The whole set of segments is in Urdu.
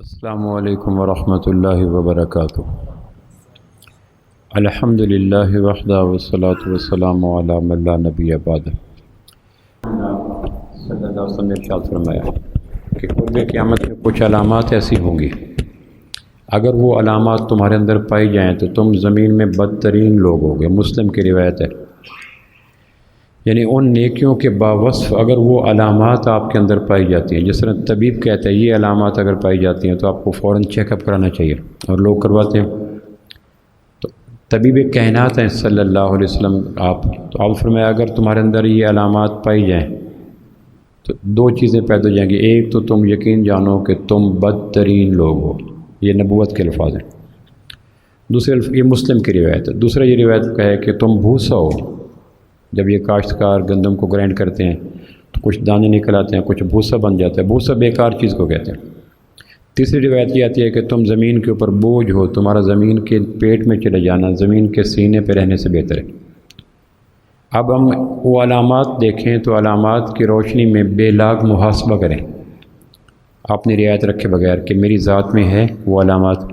السلام علیکم ورحمۃ اللہ وبرکاتہ۔ الحمد للہ وحدہ والصلاۃ والسلام علی من لا نبی بعدہ۔ صلی اللہ علیہ وسلم نے ارشاد فرمایا کہ قرب قیامت میں کچھ علامات ایسی ہوں گی، اگر وہ علامات تمہارے اندر پائی جائیں تو تم زمین میں بدترین لوگ ہوگے۔ مسلم کی روایت ہے، یعنی ان نیکیوں کے باوصف اگر وہ علامات آپ کے اندر پائی جاتی ہیں، جس طرح طبیب کہتا ہے یہ علامات اگر پائی جاتی ہیں تو آپ کو فوراً چیک اپ کرانا چاہیے، اور لوگ کرواتے ہیں۔ تو طبیب کائنات ہیں صلی اللہ علیہ وسلم تو آپ فرمایا اگر تمہارے اندر یہ علامات پائی جائیں تو دو چیزیں پیدا ہو جائیں گی، ایک تو تم یقین جانو کہ تم بدترین لوگ ہو، یہ نبوت کے الفاظ ہیں۔ دوسرے یہ مسلم کی روایت ہے، دوسرا یہ روایت ہے کہ تم بھوسا ہو۔ جب یہ کاشتکار گندم کو گرائنڈ کرتے ہیں تو کچھ دانے نکل آتے ہیں، کچھ بھوسا بن جاتا ہے، بھوسا بیکار چیز کو کہتے ہیں۔ تیسری روایت یہ آتی ہے کہ تم زمین کے اوپر بوجھ ہو، تمہارا زمین کے پیٹ میں چلے جانا زمین کے سینے پہ رہنے سے بہتر ہے۔ اب ہم وہ علامات دیکھیں تو علامات کی روشنی میں بے لاگ محاسبہ کریں، اپنی رعایت رکھے بغیر کہ میری ذات میں ہے وہ علامات،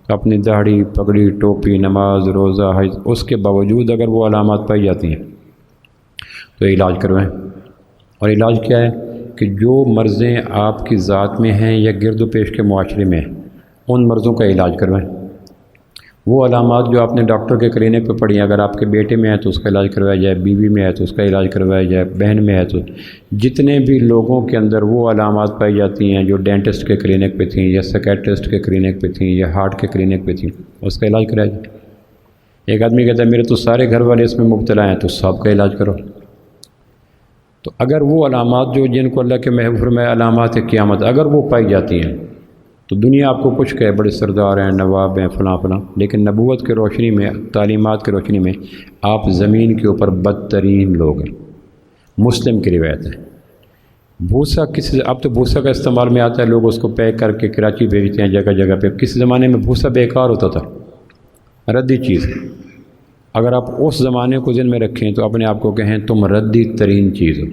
اپنی داڑھی پگڑی ٹوپی نماز روزہ حج، اس کے باوجود اگر وہ علامات پائی جاتی ہیں تو علاج کروائیں۔ اور علاج کیا ہے کہ جو مرضیں آپ کی ذات میں ہیں یا گرد و پیش کے معاشرے میں ہیں ان مرضوں کا علاج کروائیں۔ وہ علامات جو آپ نے ڈاکٹر کے کلینک پہ پڑھی ہیں، اگر آپ کے بیٹے میں ہے تو اس کا علاج کروایا جائے، بیوی میں ہے تو اس کا علاج کروایا جائے، بہن میں ہے تو جتنے بھی لوگوں کے اندر وہ علامات پائی جاتی ہیں جو ڈینٹسٹ کے کلینک پہ تھیں یا سیکیٹرسٹ کے کلینک پہ تھیں یا ہارٹ کے کلینک پہ تھیں، اس کا علاج کرایا جائے۔ ایک آدمی کہتا ہے میرے تو سارے گھر والے اس میں مبتلا ہیں، تو سب کا علاج کرو۔ تو اگر وہ علامات جو جن کو اللہ کے محبوب فرمایا علامات قیامت اگر وہ پائی جاتی ہیں تو دنیا آپ کو کچھ کہے بڑے سردار ہیں، نواب ہیں، فلاں فلاں، لیکن نبوت کی روشنی میں، تعلیمات کی روشنی میں آپ زمین کے اوپر بدترین لوگ ہیں۔ مسلم کی روایت ہے۔ بھوسا اب تو بھوسا کا استعمال میں آتا ہے، لوگ اس کو پیک کر کے کراچی بھیجتے ہیں جگہ جگہ پہ۔ کس زمانے میں بھوسا بیکار ہوتا تھا، ردی چیز۔ اگر آپ اس زمانے کو ذہن میں رکھیں تو اپنے آپ کو کہیں تم ردی ترین چیز ہو،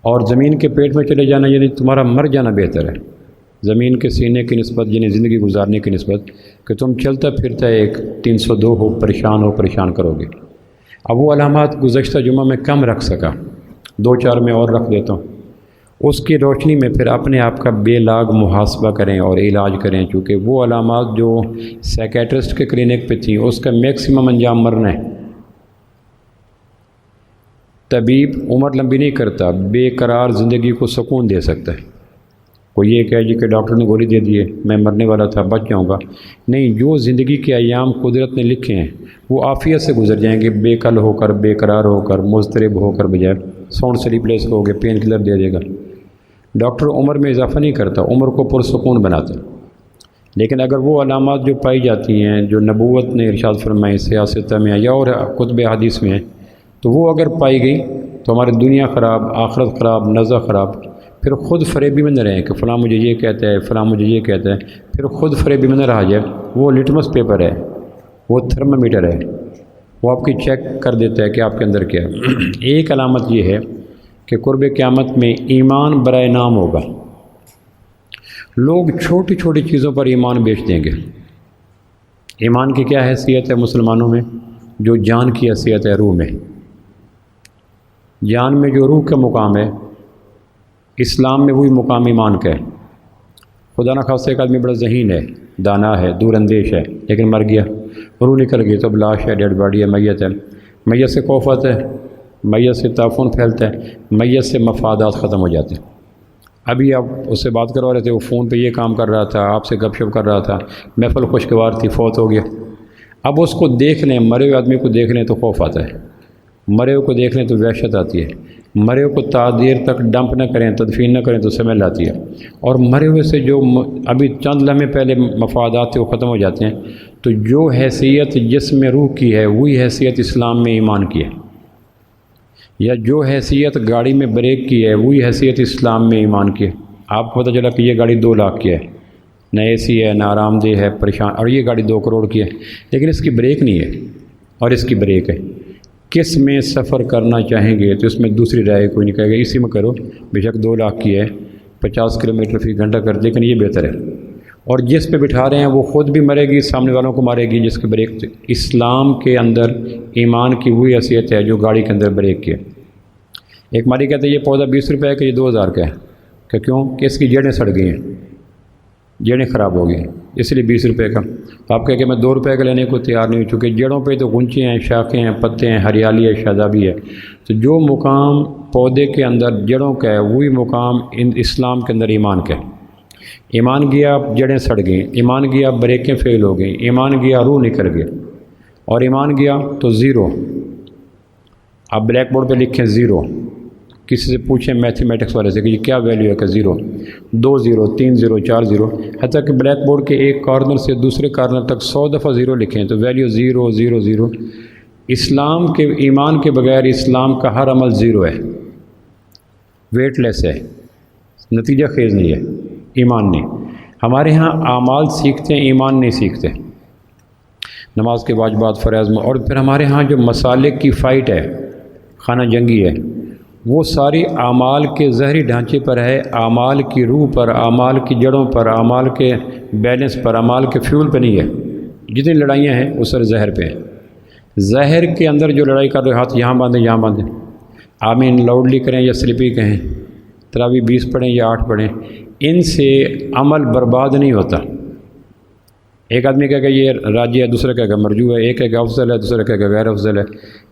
اور زمین کے پیٹ میں چلے جانا یعنی تمہارا مر جانا بہتر ہے زمین کے سینے کی نسبت، یعنی زندگی گزارنے کی نسبت کہ تم چلتا پھرتا ایک 302 ہو، پریشان کرو گے۔ اب وہ علامات گزشتہ جمعہ میں کم رکھ سکا، 2-4 میں اور رکھ دیتا ہوں۔ اس کی روشنی میں پھر اپنے آپ کا بے لاگ محاسبہ کریں اور علاج کریں، چونکہ وہ علامات جو سیکیٹرسٹ کے کلینک پہ تھیں اس کا میکسیمم انجام مرنا ہے۔ طبیب عمر لمبی نہیں کرتا، بے قرار زندگی کو سکون دے سکتا ہے۔ کوئی یہ کہے جی کہ ڈاکٹر نے گولی دے دی ہے میں مرنے والا تھا بچ جاؤں گا، نہیں، جو زندگی کے ایام قدرت نے لکھے ہیں وہ عافیت سے گزر جائیں گے، بے کل ہو کر، بے قرار ہو کر، مضطرب ہو کر، بجائے ساؤنڈ سلیپ لیس ہو گے، پین کلر دے دے گا۔ ڈاکٹر عمر میں اضافہ نہیں کرتا، عمر کو پرسکون بناتا۔ لیکن اگر وہ علامات جو پائی جاتی ہیں جو نبوت نے ارشاد فرمائی سیاست میں یا اور کتب حدیث میں ہیں، تو وہ اگر پائی گئی تو ہماری دنیا خراب، آخرت خراب، نزا خراب۔ پھر خود فریبی میں نہ رہیں کہ فلاں مجھے یہ کہتا ہے، فلاں مجھے یہ کہتا ہے، پھر خود فریبی میں نہ رہا جائے۔ وہ لٹمس پیپر ہے، وہ تھرمامیٹر ہے، وہ آپ کی چیک کر دیتا ہے کہ آپ کے اندر کیا ہے۔ ایک علامت یہ ہے کہ قرب قیامت میں ایمان برائے نام ہوگا۔ لوگ چھوٹی چھوٹی چیزوں پر ایمان بیچ دیں گے۔ ایمان کی کیا حیثیت ہے مسلمانوں میں؟ جو جان کی حیثیت ہے روح میں۔ جان میں جو روح کا مقام ہے، اسلام میں وہی مقام ایمان کا ہے۔ خدا نہ خواستہ ایک آدمی بڑا ذہین ہے، دانا ہے، دور اندیش ہے، لیکن مر گیا، روح نکل گئی تو اب لاش ہے، ڈیڈ باڈی ہے، میت ہے۔ میت سے خوف آتا ہے، میت سے تعفن پھیلتا ہے، میت سے مفادات ختم ہو جاتے ہیں۔ ابھی آپ اس سے بات کروا رہے تھے، وہ فون پہ یہ کام کر رہا تھا، آپ سے گپ شپ کر رہا تھا، محفل خوشگوار تھی، فوت ہو گیا۔ اب اس کو دیکھ لیں، مرے ہوئے آدمی کو دیکھ لیں تو خوف آتا ہے، مرے ہوئے کو دیکھ لیں تو وحشت آتی ہے، مرے ہوئے کو دیر تک ڈمپ نہ کریں، تدفین نہ کریں تو سمیل آتی ہے، اور مرے ہوئے سے جو ابھی چند لمحے پہلے مفادات تھے وہ ختم ہو جاتے ہیں۔ تو جو حیثیت جسم میں روح کی ہے وہی حیثیت اسلام میں ایمان کی ہے، یا جو حیثیت گاڑی میں بریک کی ہے وہی حیثیت اسلام میں ایمان کی ہے۔ آپ کو پتہ چلا کہ یہ گاڑی 2 لاکھ کی ہے، نہ اے سی ہے، نہ آرام دہ ہے، پریشان، اور یہ گاڑی 2 کروڑ کی ہے، لیکن اس کی بریک نہیں ہے اور اس کی بریک ہے۔ کس میں سفر کرنا چاہیں گے تو اس میں دوسری رائے کوئی نہیں کہے گا اسی میں کرو، بے شک 2 لاکھ کی ہے، 50 کلومیٹر فی گھنٹہ کر دے، لیکن یہ بہتر ہے۔ اور جس پہ بٹھا رہے ہیں وہ خود بھی مرے گی، سامنے والوں کو مارے گی جس کے بریک۔ اسلام کے اندر ایمان کی وہی حیثیت ہے جو گاڑی کے اندر بریک کی ہے۔ ایک مالی کہتے ہیں یہ پودا 20 روپے کا، یہ 2000 کا ہے، کہ کیوں؟ کہ اس کی جڑیں سڑ گئی ہیں، جڑیں خراب ہو گئی، اس لیے 20 روپے کا۔ آپ کہہ کہ میں 2 روپے کا لینے کو تیار نہیں ہوں، چونکہ جڑوں پہ تو گنچے ہیں، شاخیں ہیں، پتے ہیں، ہریالی ہے، شادابی ہے۔ تو جو مقام پودے کے اندر جڑوں کا ہے وہی مقام اسلام کے اندر ایمان کا ہے۔ ایمان گیا جڑیں سڑ گئیں، ایمان گیا بریکیں فیل ہو گئیں، ایمان گیا روح نکل گئے، اور ایمان گیا تو زیرو۔ آپ بلیک بورڈ پہ لکھیں زیرو، کسی سے پوچھیں میتھمیٹکس والے سے کہ یہ کیا ویلیو ہے، کہ زیرو، 2 زیرو، 3 زیرو، 4 زیرو، حتیٰ کہ بلیک بورڈ کے ایک کارنر سے دوسرے کارنر تک 100 دفعہ زیرو لکھیں تو ویلیو 0 0 0۔ اسلام کے ایمان کے بغیر اسلام کا ہر عمل زیرو ہے، ویٹ لیس ہے، نتیجہ خیز نہیں ہے، ایمان نہیں۔ ہمارے ہاں اعمال سیکھتے ہیں، ایمان نہیں سیکھتے، نماز کے واجبات، فرائض، اور پھر ہمارے ہاں جو مسالک کی فائٹ ہے، خانہ جنگی ہے، وہ ساری اعمال کے ظاہری ڈھانچے پر ہے، اعمال کی روح پر، اعمال کی جڑوں پر، اعمال کے بیلنس پر، اعمال کے فیول پہ نہیں ہے۔ جتنی لڑائیاں ہیں وہ سر ظاہر پہ ہیں۔ ظاہر کے اندر جو لڑائی کر رہے، ہاتھ یہاں باندھیں یہاں باندھیں، آمین لاؤڈلی کریں یا سلپی کہیں، تراویح 20 پڑھیں یا 8 پڑھیں، ان سے عمل برباد نہیں ہوتا۔ ایک آدمی کہے گا یہ راجی ہے، دوسرا کہے گا مرجو ہے، ایک کہے گا افضل ہے، دوسرا کہے گا غیر افضل ہے۔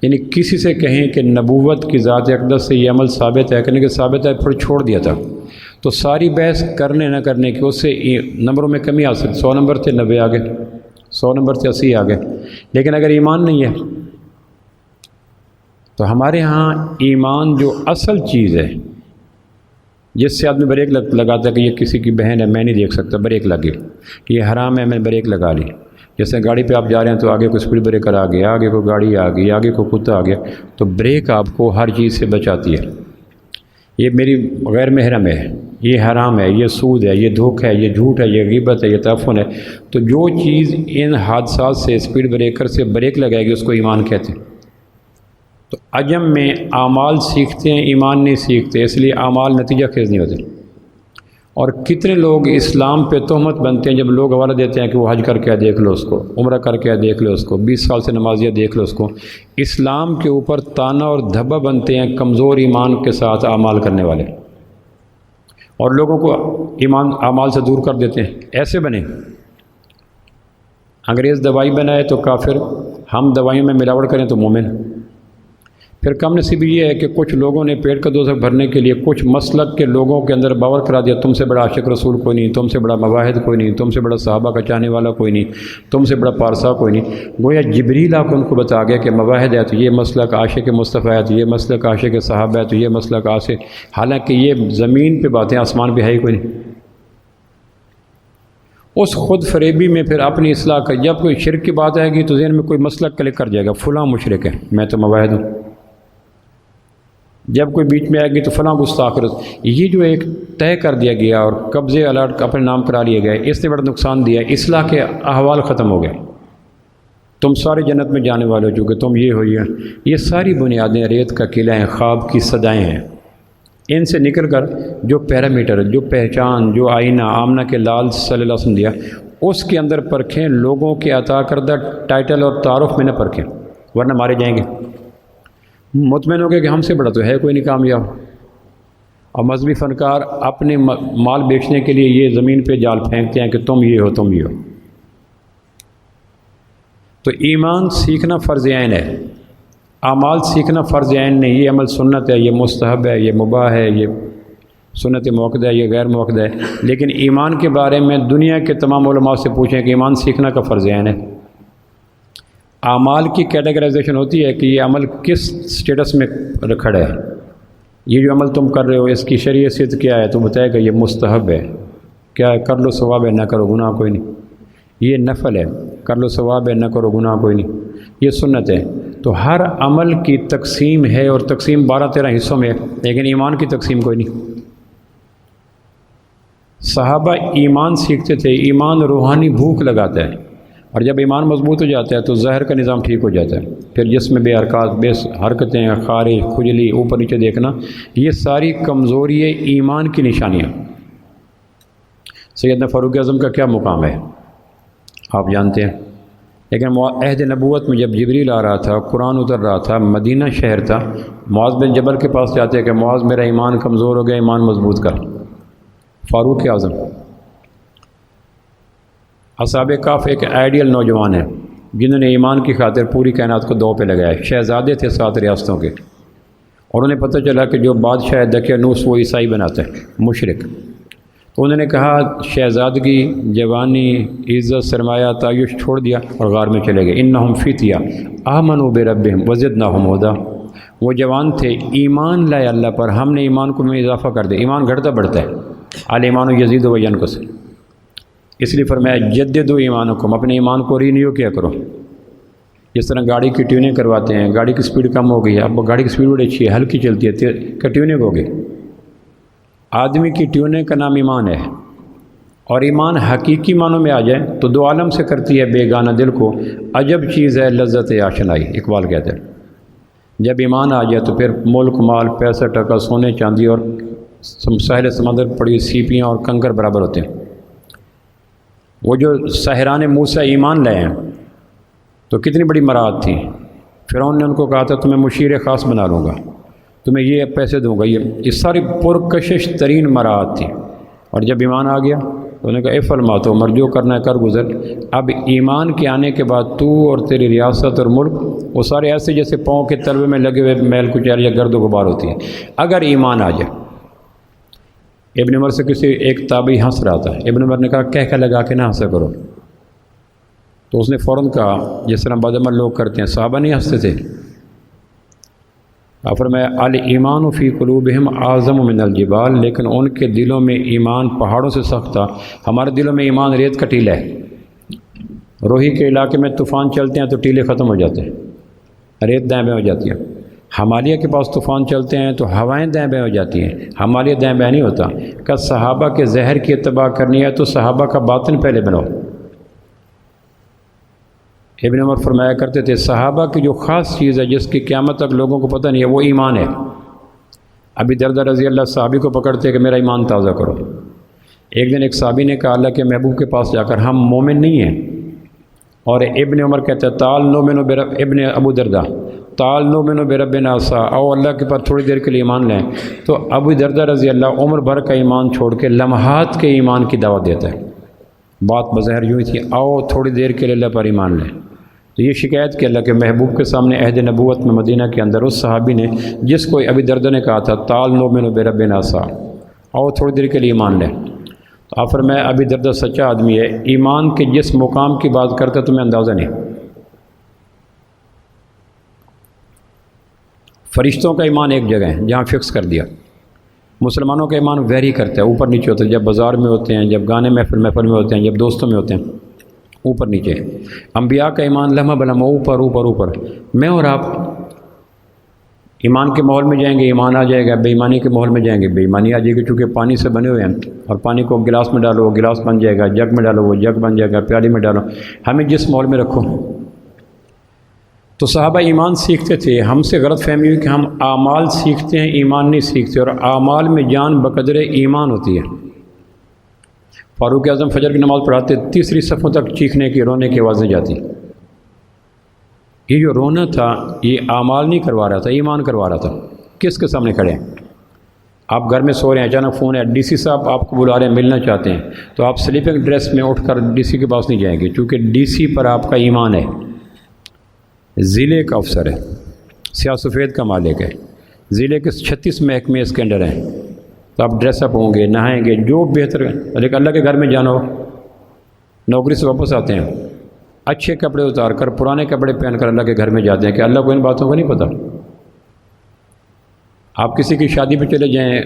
یعنی کسی سے کہیں کہ نبوت کی ذات اقدس سے یہ عمل ثابت ہے، کہنے کہ ثابت ہے، پھر چھوڑ دیا تھا، تو ساری بحث کرنے نہ کرنے کی اس سے نمبروں میں کمی آ سکتی۔ 100 نمبر تھے 90 آگے، 100 نمبر سے 80 آ گئے۔ لیکن اگر ایمان نہیں ہے تو ہمارے ہاں ایمان جو اصل چیز ہے، جس سے آدمی بریک لگاتا ہے کہ یہ کسی کی بہن ہے میں نہیں دیکھ سکتا، بریک لگے، کہ یہ حرام ہے میں بریک لگا لی۔ جیسے گاڑی پہ آپ جا رہے ہیں تو آگے کوئی اسپیڈ بریکر آ گیا، آگے کوئی گاڑی آ گئی، آگے کوئی کتا آ گیا، تو بریک آپ کو ہر چیز سے بچاتی ہے۔ یہ میری غیر محرم ہے، یہ حرام ہے، یہ سود ہے، یہ دھوکہ ہے، یہ جھوٹ ہے، یہ غیبت ہے، یہ تعفن ہے، تو جو چیز ان حادثات سے، اسپیڈ بریکر سے بریک لگائے گی اس کو ایمان کہتے ہیں۔ تو عجم میں اعمال سیکھتے ہیں، ایمان نہیں سیکھتے، اس لیے اعمال نتیجہ خیز نہیں ہوتے۔ اور کتنے لوگ اسلام پہ تہمت بنتے ہیں جب لوگ حوالہ دیتے ہیں کہ وہ حج کر کے دیکھ لو اس کو، عمرہ کر کے دیکھ لو اس کو، 20 سال سے نمازیہ دیکھ لو اس کو۔ اسلام کے اوپر تانا اور دھبا بنتے ہیں کمزور ایمان کے ساتھ اعمال کرنے والے، اور لوگوں کو ایمان اعمال سے دور کر دیتے ہیں۔ ایسے بنے، انگریز دوائی بنائے تو کافر، ہم دوائیوں میں ملاوٹ کریں تو مومن۔ پھر کم نصیبی یہ ہے کہ کچھ لوگوں نے پیٹ کا دوزخ بھرنے کے لیے کچھ مسلک کے لوگوں کے اندر باور کرا دیا، تم سے بڑا عاشق رسول کوئی نہیں، تم سے بڑا مواحد کوئی نہیں، تم سے بڑا صحابہ کا چاہنے والا کوئی نہیں، تم سے بڑا پارسا کوئی نہیں۔ گویا جبریل آ کے ان کو بتا گیا کہ مواحد ہے تو یہ مسلک، عاشق مصطفیٰ ہے تو یہ مسلک، عاشق صحابہ ہے تو یہ مسلک، عاشق، حالانکہ یہ زمین پہ باتیں، آسمان پہ ہے ہی کوئی نہیں۔ اس خود فریبی میں پھر اپنی اصلاح کا، جب کوئی شرک کی بات آئے گی تو ذہن میں کوئی مسلک کلک کر جائے گا، فلاں مشرک ہے، میں تو مواحد ہوں۔ جب کوئی بیچ میں آئے گی تو فلاں گستاخ، یہ جو ایک طے کر دیا گیا اور قبضے الرٹ اپنے نام کرا لیے گئے، اس نے بڑا نقصان دیا۔ اصلاح کے احوال ختم ہو گئے، تم سارے جنت میں جانے والے ہو چکے، تم یہ ہوئی ہیں، یہ ساری بنیادیں ریت کا قلعہ ہیں، خواب کی صدائیں ہیں۔ ان سے نکل کر جو پیرامیٹر، جو پہچان، جو آئینہ آمنہ کے لال صلی اللہ علیہ وسلم دیا، اس کے اندر پرکھیں، لوگوں کے عطا کردہ ٹائٹل اور تعارف میں نہ پرکھیں، ورنہ مارے جائیں گے۔ مطمئن ہو گئے کہ ہم سے بڑا تو ہے کوئی نہیں کامیاب۔ اور مذہبی فنکار اپنے مال بیچنے کے لیے یہ زمین پہ جال پھینکتے ہیں کہ تم یہ ہو، تم یہ ہو۔ تو ایمان سیکھنا فرض عین ہے، اعمال سیکھنا فرض عین نہیں۔ یہ عمل سنت ہے، یہ مستحب ہے، یہ مباح ہے، یہ سنت موقدہ ہے، یہ غیر موقدہ ہے۔ لیکن ایمان کے بارے میں دنیا کے تمام علماء سے پوچھیں کہ ایمان سیکھنا کا فرض عین ہے۔ اعمال کی کیٹیگرائزیشن ہوتی ہے کہ یہ عمل کس سٹیٹس میں کھڑا ہے، یہ جو عمل تم کر رہے ہو اس کی شرعی حیثیت کیا ہے، تو بتائے گا یہ مستحب ہے، کیا ہے، کر لو ثواب ہے، نہ کرو گناہ کوئی نہیں۔ یہ نفل ہے، کر لو ثواب ہے، نہ کرو گناہ کوئی نہیں۔ یہ سنت ہے۔ تو ہر عمل کی تقسیم ہے، اور تقسیم 12-13 حصوں میں ہے، لیکن ایمان کی تقسیم کوئی نہیں۔ صحابہ ایمان سیکھتے تھے، ایمان روحانی بھوک لگاتا ہے، اور جب ایمان مضبوط ہو جاتا ہے تو ظاہر کا نظام ٹھیک ہو جاتا ہے۔ پھر جس میں بے حرکات، بے حرکتیں، خارج، کھجلی، اوپر نیچے دیکھنا، یہ ساری کمزوری ایمان کی نشانیاں۔ سیدنا فاروق اعظم کا کیا مقام ہے آپ جانتے ہیں، لیکن عہد نبوت میں جب جبریل آ رہا تھا، قرآن اتر رہا تھا، مدینہ شہر تھا، معاذ بن جبل کے پاس جاتے کہ معاذ میرا ایمان کمزور ہو گیا، ایمان مضبوط کر۔ فاروق اعظم اصحاب کہف ایک آئیڈیل نوجوان ہیں جنہوں نے ایمان کی خاطر پوری کائنات کو دو پہ لگایا، شہزادے تھے 7 ریاستوں کے، اور انہیں پتہ چلا کہ جو بادشاہ دقیانوس وہ عیسائی بناتا ہے، مشرک، تو انہوں نے کہا شہزادگی، جوانی، عزت، سرمایہ، تعیش چھوڑ دیا اور غار میں چلے گئے۔ انہم فتیہ آمنوا بربہم وزدناہم ہدی، وہ جوان تھے، ایمان لائے اللہ پر، ہم نے ایمان کو میں اضافہ کر دیا، ایمان گھٹتا بڑھتا ہے، الایمان یزید و ینقص، اس لیے فرمایا جددوا ایمانکم، اپنے ایمان کو رینیو کیا کرو۔ جس طرح گاڑی کی ٹیوننگ کرواتے ہیں، گاڑی کی سپیڈ کم ہو گئی ہے، اب گاڑی کی سپیڈ بڑی اچھی ہے، ہلکی چلتی ہے، ٹیوننگ ہو گئی۔ آدمی کی ٹیوننگ کا نام ایمان ہے، اور ایمان حقیقی معنوں میں آ جائے تو دو عالم سے کرتی ہے بیگانہ دل کو، عجب چیز ہے لذت آشنائی، اقبال کہتے ہیں۔ جب ایمان آ جائے تو پھر ملک مال، پیسہ ٹکا، سونے چاندی اور ساحل سمندر پڑی سیپیاں اور کنکر برابر ہوتے ہیں۔ وہ جو ساحران موسیٰ ایمان لائے ہیں تو کتنی بڑی مراد تھی، فرعون نے ان کو کہا تھا تمہیں مشیر خاص بنا لوں گا، تمہیں یہ پیسے دوں گا، یہ ساری پرکشش ترین مراد تھی، اور جب ایمان آ گیا تو انہوں نے کہا افعل ما تؤمر، جو کرنا ہے کر گزر۔ اب ایمان کے آنے کے بعد تو اور تیری ریاست اور ملک وہ سارے ایسے جیسے پاؤں کے تلوے میں لگے ہوئے میل کچیل یا گرد و غبار ہوتی ہے اگر ایمان آ جائے۔ ابن عمر سے کسی ایک تابعی ہنس رہا تھا، ابن عمر نے کہا کہہ لگا کے نہ ہنسا کرو، تو اس نے فوراً کہا جس طرح بدعمل لوگ کرتے ہیں، صحابہ نہیں ہنستے تھے، فرمایا الایمان فی قلوبہم اعظم من الجبال، لیکن ان کے دلوں میں ایمان پہاڑوں سے سخت تھا، ہمارے دلوں میں ایمان ریت کا ٹیلا ہے۔ روہی کے علاقے میں طوفان چلتے ہیں تو ٹیلے ختم ہو جاتے ہیں، ریت دائیں بائیں ہو جاتی ہے۔ ہمالیہ کے پاس طوفان چلتے ہیں تو ہوائیں دائیں بائیں ہو جاتی ہیں، ہمالیہ دائیں بائیں نہیں ہوتا۔ کہ صحابہ کے زہر کی اتباع کرنی ہے تو صحابہ کا باطن پہلے بناؤ۔ ابن عمر فرمایا کرتے تھے صحابہ کی جو خاص چیز ہے جس کی قیامت تک لوگوں کو پتہ نہیں ہے وہ ایمان ہے۔ ابی دردہ رضی اللہ صحابی کو پکڑتے کہ میرا ایمان تازہ کرو۔ ایک دن ایک صحابی نے کہا اللہ کے محبوب کے پاس جا کر ہم مومن نہیں ہیں، اور ابن عمر کہتے ہیں تعال نؤمن برب، ابن ابو دردہ تعال نؤمن بربنا عصا، او اللہ کے پاس تھوڑی دیر کے لیے ایمان لیں۔ تو ابو دردہ رضی اللہ عمر بھر کا ایمان چھوڑ کے لمحات کے ایمان کی دعوت دیتا ہے۔ بات بظاہر یوں ہی تھی، آؤ تھوڑی دیر کے لیے اللہ پر ایمان لیں۔ تو یہ شکایت کہ اللہ کے محبوب کے سامنے عہد نبوت میں مدینہ کے اندر اس صحابی نے جس کو ابی دردہ نے کہا تھا تعال نؤمن بربنا عصا، آؤ تھوڑی دیر کے لیے ایمان لیں، تو آپ فرمایا ابی دردہ سچا آدمی ہے، ایمان کے جس مقام کی بات کرتا تمہیں اندازہ نہیں۔ فرشتوں کا ایمان ایک جگہ ہے جہاں فکس کر دیا، مسلمانوں کا ایمان ویری کرتا ہے، اوپر نیچے ہوتا ہے، جب بازار میں ہوتے ہیں، جب گانے محفل میں ہوتے ہیں، جب دوستوں میں ہوتے ہیں، اوپر نیچے۔ انبیاء کا ایمان لمحہ بلمحہ اوپر اوپر اوپر۔ میں اور آپ ایمان کے ماحول میں جائیں گے ایمان آ جائے گا، بے ایمانی کے ماحول میں جائیں گے بے ایمانی آ جائے گی، کیونکہ پانی سے بنے ہوئے ہیں، اور پانی کو گلاس میں ڈالو وہ گلاس بن جائے گا، جگ میں ڈالو وہ جگ بن جائے گا، پیالی میں ڈالو، ہمیں جس ماحول میں رکھو۔ تو صحابہ ایمان سیکھتے تھے، ہم سے غلط فہمی ہوئی کہ ہم اعمال سیکھتے ہیں ایمان نہیں سیکھتے، اور اعمال میں جان بقدر ایمان ہوتی ہے۔ فاروق اعظم فجر کی نماز پڑھاتے، تیسری صفوں تک چیخنے کی رونے کی آوازیں جاتی۔ یہ جو رونا تھا یہ اعمال نہیں کروا رہا تھا، ایمان کروا رہا تھا۔ کس کے سامنے کھڑے ہیں؟ آپ گھر میں سو رہے ہیں، اچانک فون ہے، ڈی سی صاحب آپ کو بلا رہے ہیں، ملنا چاہتے ہیں، تو آپ سلیپنگ ڈریس میں اٹھ کر ڈی سی کے پاس نہیں جائیں گے، چونکہ ڈی سی پر آپ کا ایمان ہے، ضلع کا افسر ہے، سیاہ سفید کا مالک ہے، ضلع کے 36 محکمے اس کے اندر ہیں، تو آپ ڈریس اپ ہوں گے، نہائیں گے، جو بہتر ہے۔ لیکن اللہ کے گھر میں جانا ہو، نوکری سے واپس آتے ہیں، اچھے کپڑے اتار کر پرانے کپڑے پہن کر اللہ کے گھر میں جاتے ہیں کہ اللہ کو ان باتوں کا نہیں پتہ۔ آپ کسی کی شادی پہ چلے جائیں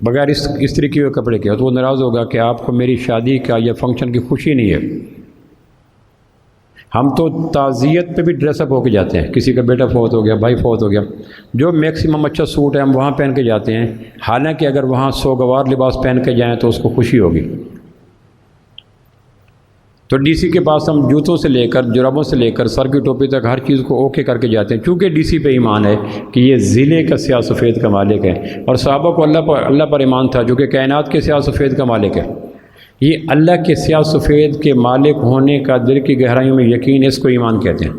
بغیر استری کیے ہوئے کپڑے کے، تو وہ ناراض ہوگا کہ آپ کو میری شادی کا یا فنکشن کی خوشی نہیں ہے۔ ہم تو تعزیت پہ بھی ڈریس اپ ہو کے جاتے ہیں، کسی کا بیٹا فوت ہو گیا، بھائی فوت ہو گیا، جو میکسیمم اچھا سوٹ ہے ہم وہاں پہن کے جاتے ہیں، حالانکہ اگر وہاں سوگوار لباس پہن کے جائیں تو اس کو خوشی ہوگی۔ تو ڈی سی کے پاس ہم جوتوں سے لے کر جرابوں سے لے کر سر کی ٹوپی تک ہر چیز کو اوکے کر کے جاتے ہیں، چونکہ ڈی سی پہ ایمان ہے کہ یہ ضلع کا سیاہ سفید کا مالک ہے، اور صحابہ کو اللہ پر ایمان تھا جو کہ کائنات کے سیاہ سفید کا مالک ہے۔ یہ اللہ کے سیاہ سفید کے مالک ہونے کا دل کی گہرائیوں میں یقین، اس کو ایمان کہتے ہیں۔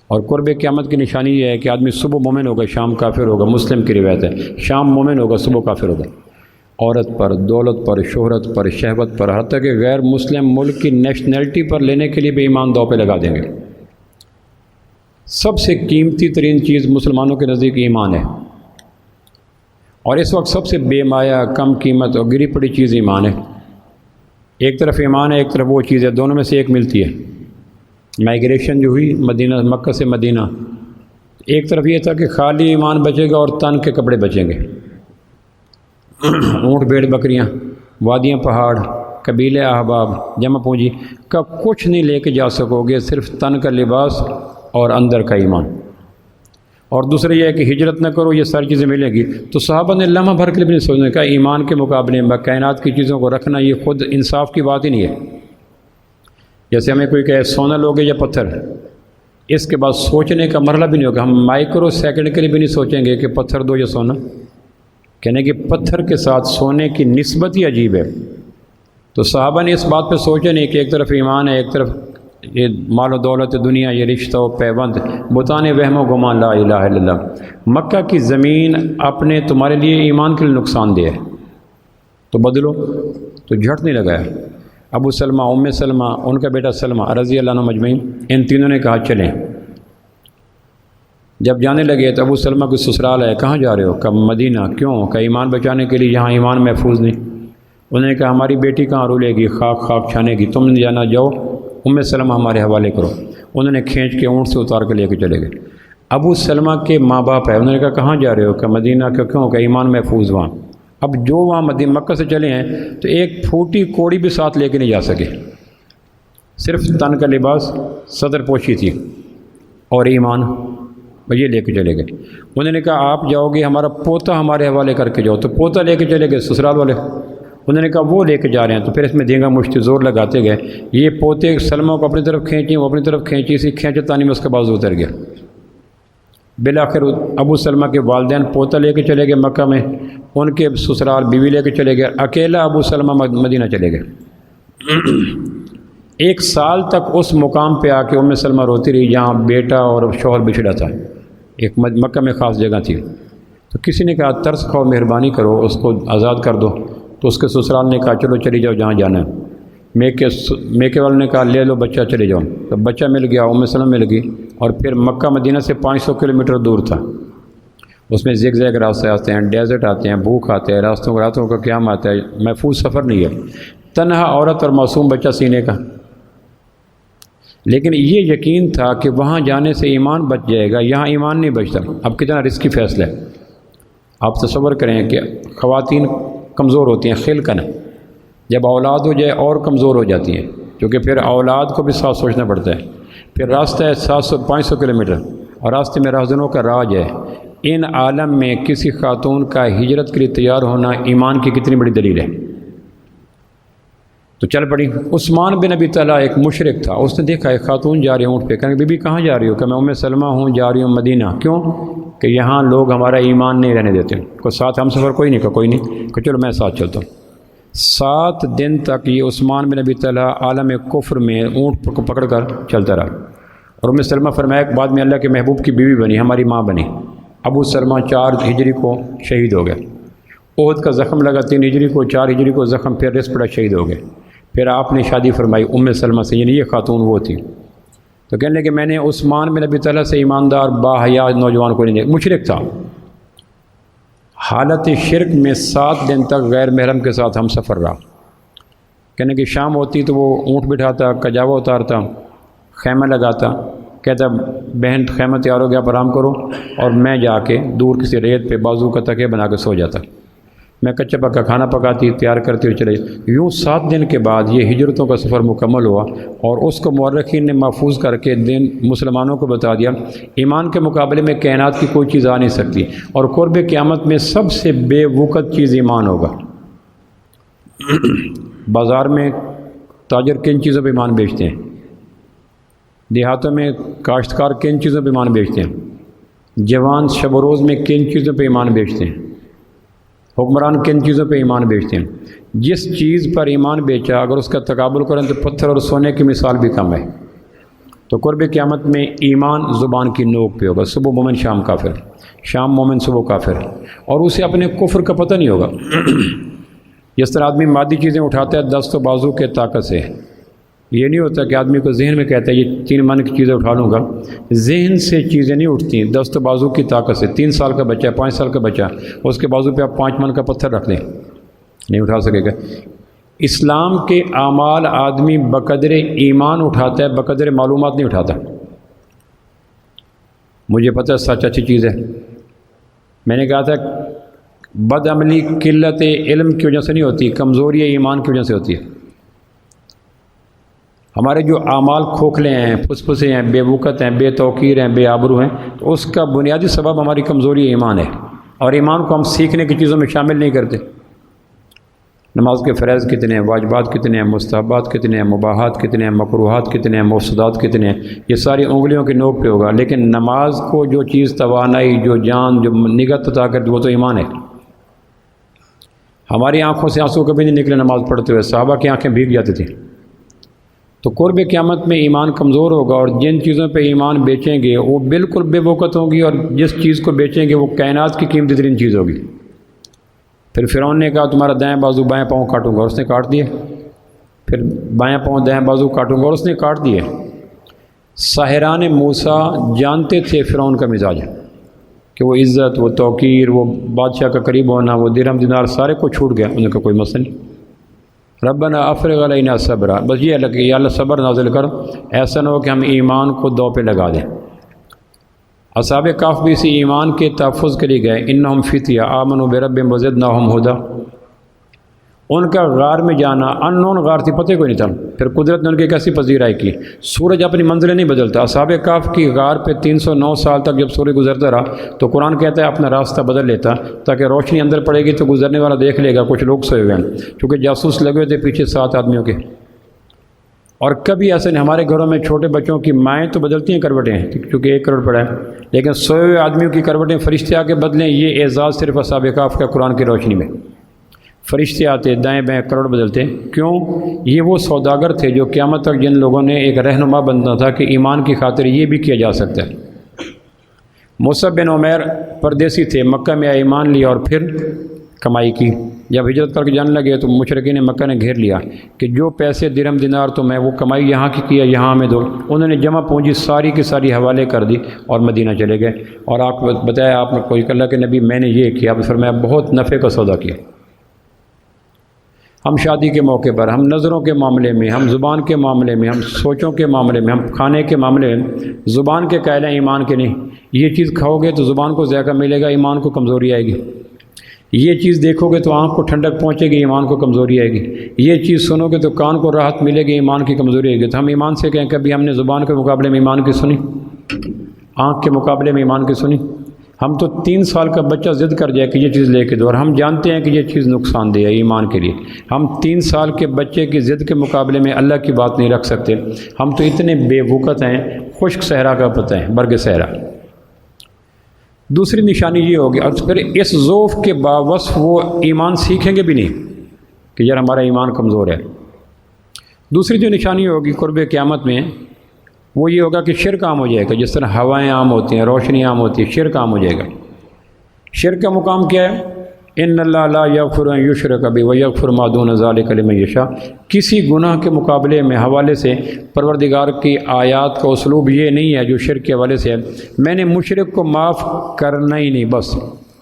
اور قرب قیامت کی نشانی یہ ہے کہ آدمی صبح مومن ہوگا، شام کافر ہوگا۔ مسلم کی روایت ہے، شام مومن ہوگا، صبح کافر ہوگا۔ عورت پر، دولت پر، شہرت پر، شہوت پر، حتیٰ کہ غیر مسلم ملک کی نیشنلٹی پر لینے کے لیے بھی ایمان داؤ پہ لگا دیں گے۔ سب سے قیمتی ترین چیز مسلمانوں کے نزدیک ایمان ہے، اور اس وقت سب سے بے مایہ، کم قیمت اور گری پڑی چیز ایمان ہے۔ ایک طرف ایمان ہے، ایک طرف وہ چیز ہے، دونوں میں سے ایک ملتی ہے۔ مائیگریشن جو ہوئی مکہ سے مدینہ، ایک طرف یہ تھا کہ خالی ایمان بچے گا اور تن کے کپڑے بچیں گے۔ اونٹ بھیڑ بکریاں، وادیاں پہاڑ، قبیلے احباب، جمع پونجی کا کچھ نہیں لے کے جا سکو گے، صرف تن کا لباس اور اندر کا ایمان۔ اور دوسرا یہ ہے کہ ہجرت نہ کرو، یہ ساری چیزیں ملیں گی۔ تو صحابہ نے لمحہ بھر کے لیے بھی نہیں سوچنے کا ایمان کے مقابلے میں کائنات کی چیزوں کو رکھنا یہ خود انصاف کی بات ہی نہیں ہے۔ جیسے ہمیں کوئی کہے سونا لوگے یا پتھر، اس کے بعد سوچنے کا مرحلہ بھی نہیں ہوگا، ہم مائکرو سیکنڈ کے لیے بھی نہیں سوچیں گے کہ پتھر دو یا سونا۔ کہنے کہ پتھر کے ساتھ سونے کی نسبت ہی عجیب ہے۔ تو صحابہ نے اس بات پہ سوچا نہیں کہ ایک طرف ایمان ہے، ایک طرف یہ مال و دولت دنیا، یہ رشتہ و پیوند، بتان وہم و گمان، لا الہ الا اللہ۔ مکہ کی زمین اپنے تمہارے لیے ایمان کے لیے نقصان دہ ہے تو بدلو، تو جھٹ نہیں لگایا۔ ابو سلمہ، ام سلمہ، ان کا بیٹا سلمہ رضی اللہ عنہ مجمعین، ان تینوں نے کہا چلیں۔ جب جانے لگے تو ابو سلمہ کو سسرال ہے، کہاں جا رہے ہو؟ کہ مدینہ۔ کیوں؟ کہ ایمان بچانے کے لیے، یہاں ایمان محفوظ نہیں۔ انہوں نے کہا ہماری بیٹی کہاں رولے گی، خاک خاک چھانے گی، تم نہیں جانا، جاؤ ام سلمہ ہمارے حوالے کرو۔ انہوں نے کھینچ کے اونٹ سے اتار کے لے کے چلے گئے۔ ابو سلمہ کے ماں باپ ہے، انہوں نے کہا کہاں جا رہے ہو؟ کہ مدینہ۔ کیوں؟ کہ ایمان محفوظ وہاں۔ اب جو وہاں مکہ سے چلے ہیں تو ایک پھوٹی کوڑی بھی ساتھ لے کے نہیں جا سکے، صرف تن کا لباس، صدر پوشی تھی اور ایمان، یہ لے کے چلے گئے۔ انہوں نے کہا آپ جاؤ گے، ہمارا پوتا ہمارے حوالے کر کے جاؤ، تو پوتا لے کے چلے گئے سسرال والے۔ انہوں نے کہا وہ لے کے جا رہے ہیں، تو پھر اس میں دینگا مشتی زور لگاتے گئے۔ یہ پوتے سلمہ کو اپنی طرف کھینچی، وہ اپنی طرف کھینچی، اسی کھینچتانی میں اس کا بازو اتر گیا۔ بالآخر ابو سلمہ کے والدین پوتا لے کے چلے گئے مکہ میں، ان کے سسرال بیوی لے کے چلے گئے، اکیلا ابو سلمہ مدینہ چلے گئے۔ 1 سال تک اس مقام پہ آ کے ام سلمہ روتی رہی جہاں بیٹا اور شوہر بچھڑا تھا۔ ایک مکہ میں خاص جگہ تھی، تو کسی نے کہا ترس کھاؤ، مہربانی کرو، اس کو آزاد کر دو۔ تو اس کے سسرال نے کہا چلو چلی جاؤ جہاں جانا ہے۔ میکے والوں نے کہا لے لو بچہ، چلے جاؤ۔ تو بچہ مل گیا، ام سلمہ مل گئی، اور پھر مکہ مدینہ سے 500 کلومیٹر دور تھا۔ اس میں زگ زیگ راستے آتے ہیں، ڈیزرٹ آتے ہیں، بھوک آتے ہیں، راتوں کا قیام آتا ہے، محفوظ سفر نہیں ہے، تنہا عورت اور معصوم بچہ سینے کا۔ لیکن یہ یقین تھا کہ وہاں جانے سے ایمان بچ جائے گا، یہاں ایمان نہیں بچتا۔ اب کتنا رسکی فیصلہ ہے۔ آپ تصور کریں کہ خواتین کمزور ہوتی ہیں، خلقن، جب اولاد ہو جائے اور کمزور ہو جاتی ہیں، کیونکہ پھر اولاد کو بھی ساتھ سوچنا پڑتا ہے۔ پھر راستہ ہے 500 کلومیٹر، اور راستے میں راہزنوں کا راج ہے۔ ان عالم میں کسی خاتون کا ہجرت کے لیے تیار ہونا ایمان کی کتنی بڑی دلیل ہے۔ تو چل پڑی۔ عثمان بن ابی طلحہ ایک مشرک تھا، اس نے دیکھا ایک خاتون جا رہی ہے اونٹ پہ، کہنے بی بی کہاں جا رہی ہو؟ کہ میں ام سلمہ ہوں، جا رہی ہوں مدینہ۔ کیوں؟ کہ یہاں لوگ ہمارا ایمان نہیں رہنے دیتے۔ کوئی ساتھ ہم سفر کوئی نہیں، کہ کوئی نہیں، کہ چلو میں ساتھ چلتا ہوں۔ 7 دن تک یہ عثمان بن ابی طلحہ عالم کفر میں اونٹ کو پکڑ کر چلتا رہا، اور ام سلمہ فرمایا کہ بعد میں اللہ کے محبوب کی بیوی بنی، ہماری ماں بنی۔ ابو سلمہ 4 ہجری کو شہید ہو گئے۔ احد کا زخم لگا 3 ہجری کو، 4 ہجری کو زخم پھر رس پڑا، شہید ہو گئے۔ پھر آپ نے شادی فرمائی ام سلمہ سے، یعنی یہ خاتون وہ تھی۔ تو کہنے کہ میں نے عثمان بن ابی طلحہ سے ایماندار باحیا نوجوان کو نہیں دیکھا، مشرک تھا۔ حالت شرک میں 7 دن تک غیر محرم کے ساتھ ہم سفر رہا۔ کہنے کہ شام ہوتی تو وہ اونٹ بٹھاتا، کجاوا اتارتا، خیمہ لگاتا، کہتا بہن خیمہ تیار ہو گیا، آپ آرام کرو، اور میں جا کے دور کسی ریت پہ بازو کا تکیہ بنا کے سو جاتا۔ میں کچا پکا کھانا پکاتی، تیار کرتی ہوئے چلے۔ یوں 7 دن کے بعد یہ ہجرتوں کا سفر مکمل ہوا، اور اس کو مورخین نے محفوظ کر کے دن مسلمانوں کو بتا دیا ایمان کے مقابلے میں کائنات کی کوئی چیز آ نہیں سکتی، اور قرب قیامت میں سب سے بے وقت چیز ایمان ہوگا۔ بازار میں تاجر کن چیزوں پہ ایمان بیچتے ہیں؟ دیہاتوں میں کاشتکار کن چیزوں پہ ایمان بیچتے ہیں؟ جوان شب و روز میں کن چیزوں پہ ایمان بیچتے ہیں؟ حکمران کن چیزوں پہ ایمان بیچتے ہیں؟ جس چیز پر ایمان بیچا اگر اس کا تقابل کریں تو پتھر اور سونے کی مثال بھی کم ہے۔ تو قرب قیامت میں ایمان زبان کی نوک پہ ہوگا، صبح مومن شام کافر، شام مومن صبح کافر، اور اسے اپنے کفر کا پتہ نہیں ہوگا۔ جس طرح آدمی مادی چیزیں اٹھاتا ہے دست و بازو کے طاقت سے، یہ نہیں ہوتا کہ آدمی کو ذہن میں کہتا ہے یہ 3 من کی چیزیں اٹھا لوں گا، ذہن سے چیزیں نہیں اٹھتی، دست و بازو کی طاقت سے۔ 3 سال کا بچہ، 5 سال کا بچہ، اس کے بازو پہ آپ 5 من کا پتھر رکھ لیں، نہیں اٹھا سکے گا۔ اسلام کے اعمال آدمی بقدر ایمان اٹھاتا ہے، بقدر معلومات نہیں اٹھاتا۔ مجھے پتہ ہے سچ اچھی چیز ہے، میں نے کہا تھا بد عملی قلت علم کی وجہ سے نہیں ہوتی، کمزوری ایمان کی وجہ سے ہوتی ہے۔ ہمارے جو اعمال کھوکھلے ہیں، پھسپھسے ہیں، بے وقت ہیں، بے توقیر ہیں، بے آبرو ہیں، تو اس کا بنیادی سبب ہماری کمزوری ایمان ہے، اور ایمان کو ہم سیکھنے کی چیزوں میں شامل نہیں کرتے۔ نماز کے فرائض کتنے ہیں، واجبات کتنے ہیں، مستحبات کتنے ہیں، مباحات کتنے ہیں، مکروہات کتنے ہیں، مفسدات کتنے ہیں، یہ ساری انگلیوں کی نوک پہ ہوگا۔ لیکن نماز کو جو چیز توانائی، جو جان، جو نگہت عطا کرتی وہ تو ایمان ہے۔ ہماری آنکھوں سے آنسو کبھی نہیں نکلے نماز پڑھتے ہوئے، صحابہ کی آنکھیں بھیگ جاتی تھیں۔ تو قرب قیامت میں ایمان کمزور ہوگا، اور جن چیزوں پہ ایمان بیچیں گے وہ بالکل بے وقت ہوں گی، اور جس چیز کو بیچیں گے وہ کائنات کی قیمتی ترین چیز ہوگی۔ پھر فرعون نے کہا تمہارا دائیں بازو بائیں پاؤں کاٹوں گا، اور اس نے کاٹ دیے۔ پھر بائیں پاؤں دائیں بازو کاٹوں گا، اور اس نے کاٹ دیے۔ ساحران موسیٰ جانتے تھے فرعون کا مزاج، کہ وہ عزت، وہ توقیر، وہ بادشاہ کا قریب ہونا، وہ درہم دینار سارے کو چھوٹ گیا۔ انہوں نے کہا کوئی مسئلہ نہیں، ربنا افرغ علینا صبرا، بس یہ اللہ کہ یا اللہ صبر نازل کر، ایسا نہ ہو کہ ہم ایمان کو دو پہ لگا دیں۔ اصحاب کہف بھی اسی ایمان کے تحفظ کے لیے گئے، انہم فتیہ آمنوا بربہم وزدناہم ھدی۔ ان کا غار میں جانا انون غار تھی، پتہ کوئی نہیں تھا۔ پھر قدرت نے ان کی کیسی پذیرائی کی، سورج اپنی منزلیں نہیں بدلتا۔ اصحاب کہف کی غار پہ 309 سال تک جب سورج گزرتا رہا تو قرآن کہتا ہے اپنا راستہ بدل لیتا تاکہ روشنی اندر پڑے گی تو گزرنے والا دیکھ لے گا کچھ لوگ سوئے ہوئے ہیں، کیونکہ جاسوس لگے ہوئے تھے پیچھے 7 آدمیوں کے۔ اور کبھی ایسے نہیں، ہمارے گھروں میں چھوٹے بچوں کی مائیں تو بدلتی ہیں کروٹیں، کیونکہ 1 کروڑ پڑا ہے، لیکن سوئے ہوئے آدمیوں کی کروٹیں فرشتے آ کے بدلیں، یہ اعزاز صرف اصحاب کہف کا قرآن کی روشنی میں۔ فرشتے آتے دائیں بائیں کروڑ بدلتے، کیوں؟ یہ وہ سوداگر تھے جو قیامت تک جن لوگوں نے ایک رہنما بننا تھا کہ ایمان کی خاطر یہ بھی کیا جا سکتا ہے۔ مصعب بن عمیر پردیسی تھے، مکہ میں ایمان لیا اور پھر کمائی کی۔ جب ہجرت کر کے جانے لگے تو مشرکین مکہ نے گھیر لیا کہ جو پیسے درہم دینار تو میں وہ کمائی یہاں کی کیا، یہاں ہمیں دو۔ انہوں نے جمع پونجی ساری کی ساری حوالے کر دی اور مدینہ چلے گئے، اور آپ بتایا آپ نے کوئی کہ اللہ کے نبی میں نے یہ کیا، فرمایا بہت نفع کا سودا کیا۔ ہم شادی کے موقع پر، ہم نظروں کے معاملے میں، ہم زبان کے معاملے میں، ہم سوچوں کے معاملے میں، ہم کھانے کے معاملے میں زبان کے قائل ہیں، ایمان کے نہیں۔ یہ چیز کھاؤ گے تو زبان کو ذائقہ ملے گا، ایمان کو کمزوری آئے گی۔ یہ چیز دیکھو گے تو آنکھ کو ٹھنڈک پہنچے گی، ایمان کو کمزوری آئے گی۔ یہ چیز سنو گے تو کان کو راحت ملے گی، ایمان کی کمزوری آئے گی۔ تو ہم ایمان سے کہیں کبھی ہم نے زبان کے مقابلے میں ایمان کی سنی، آنکھ کے مقابلے میں ایمان کی سنی؟ ہم تو 3 سال کا بچہ ضد کر جائے کہ یہ چیز لے کے دو، اور ہم جانتے ہیں کہ یہ چیز نقصان دہ ہے ایمان کے لیے، ہم 3 سال کے بچے کی ضد کے مقابلے میں اللہ کی بات نہیں رکھ سکتے۔ ہم تو اتنے بے وقت ہیں، خشک صحرا کا پتہ ہے، برگ صحرا۔ دوسری نشانی یہ ہوگی، اور پھر اس ضعف کے باوصف وہ ایمان سیکھیں گے بھی نہیں کہ یار ہمارا ایمان کمزور ہے۔ دوسری جو نشانی ہوگی قرب قیامت میں وہ یہ ہوگا کہ شرک عام ہو جائے گا، جس طرح ہوائیں عام ہوتی ہیں، روشنی عام ہوتی ہے، شرک عام ہو جائے گا۔ شرک کا مقام کیا ہے؟ ان اللہ لا یغفر ان یشرک بہ ویغفر ما دون ذلک لمن یشاء۔ کسی گناہ کے مقابلے میں حوالے سے پروردگار کی آیات کا اسلوب یہ نہیں ہے جو شرک کے حوالے سے ہے، میں نے مشرک کو معاف کرنا ہی نہیں، بس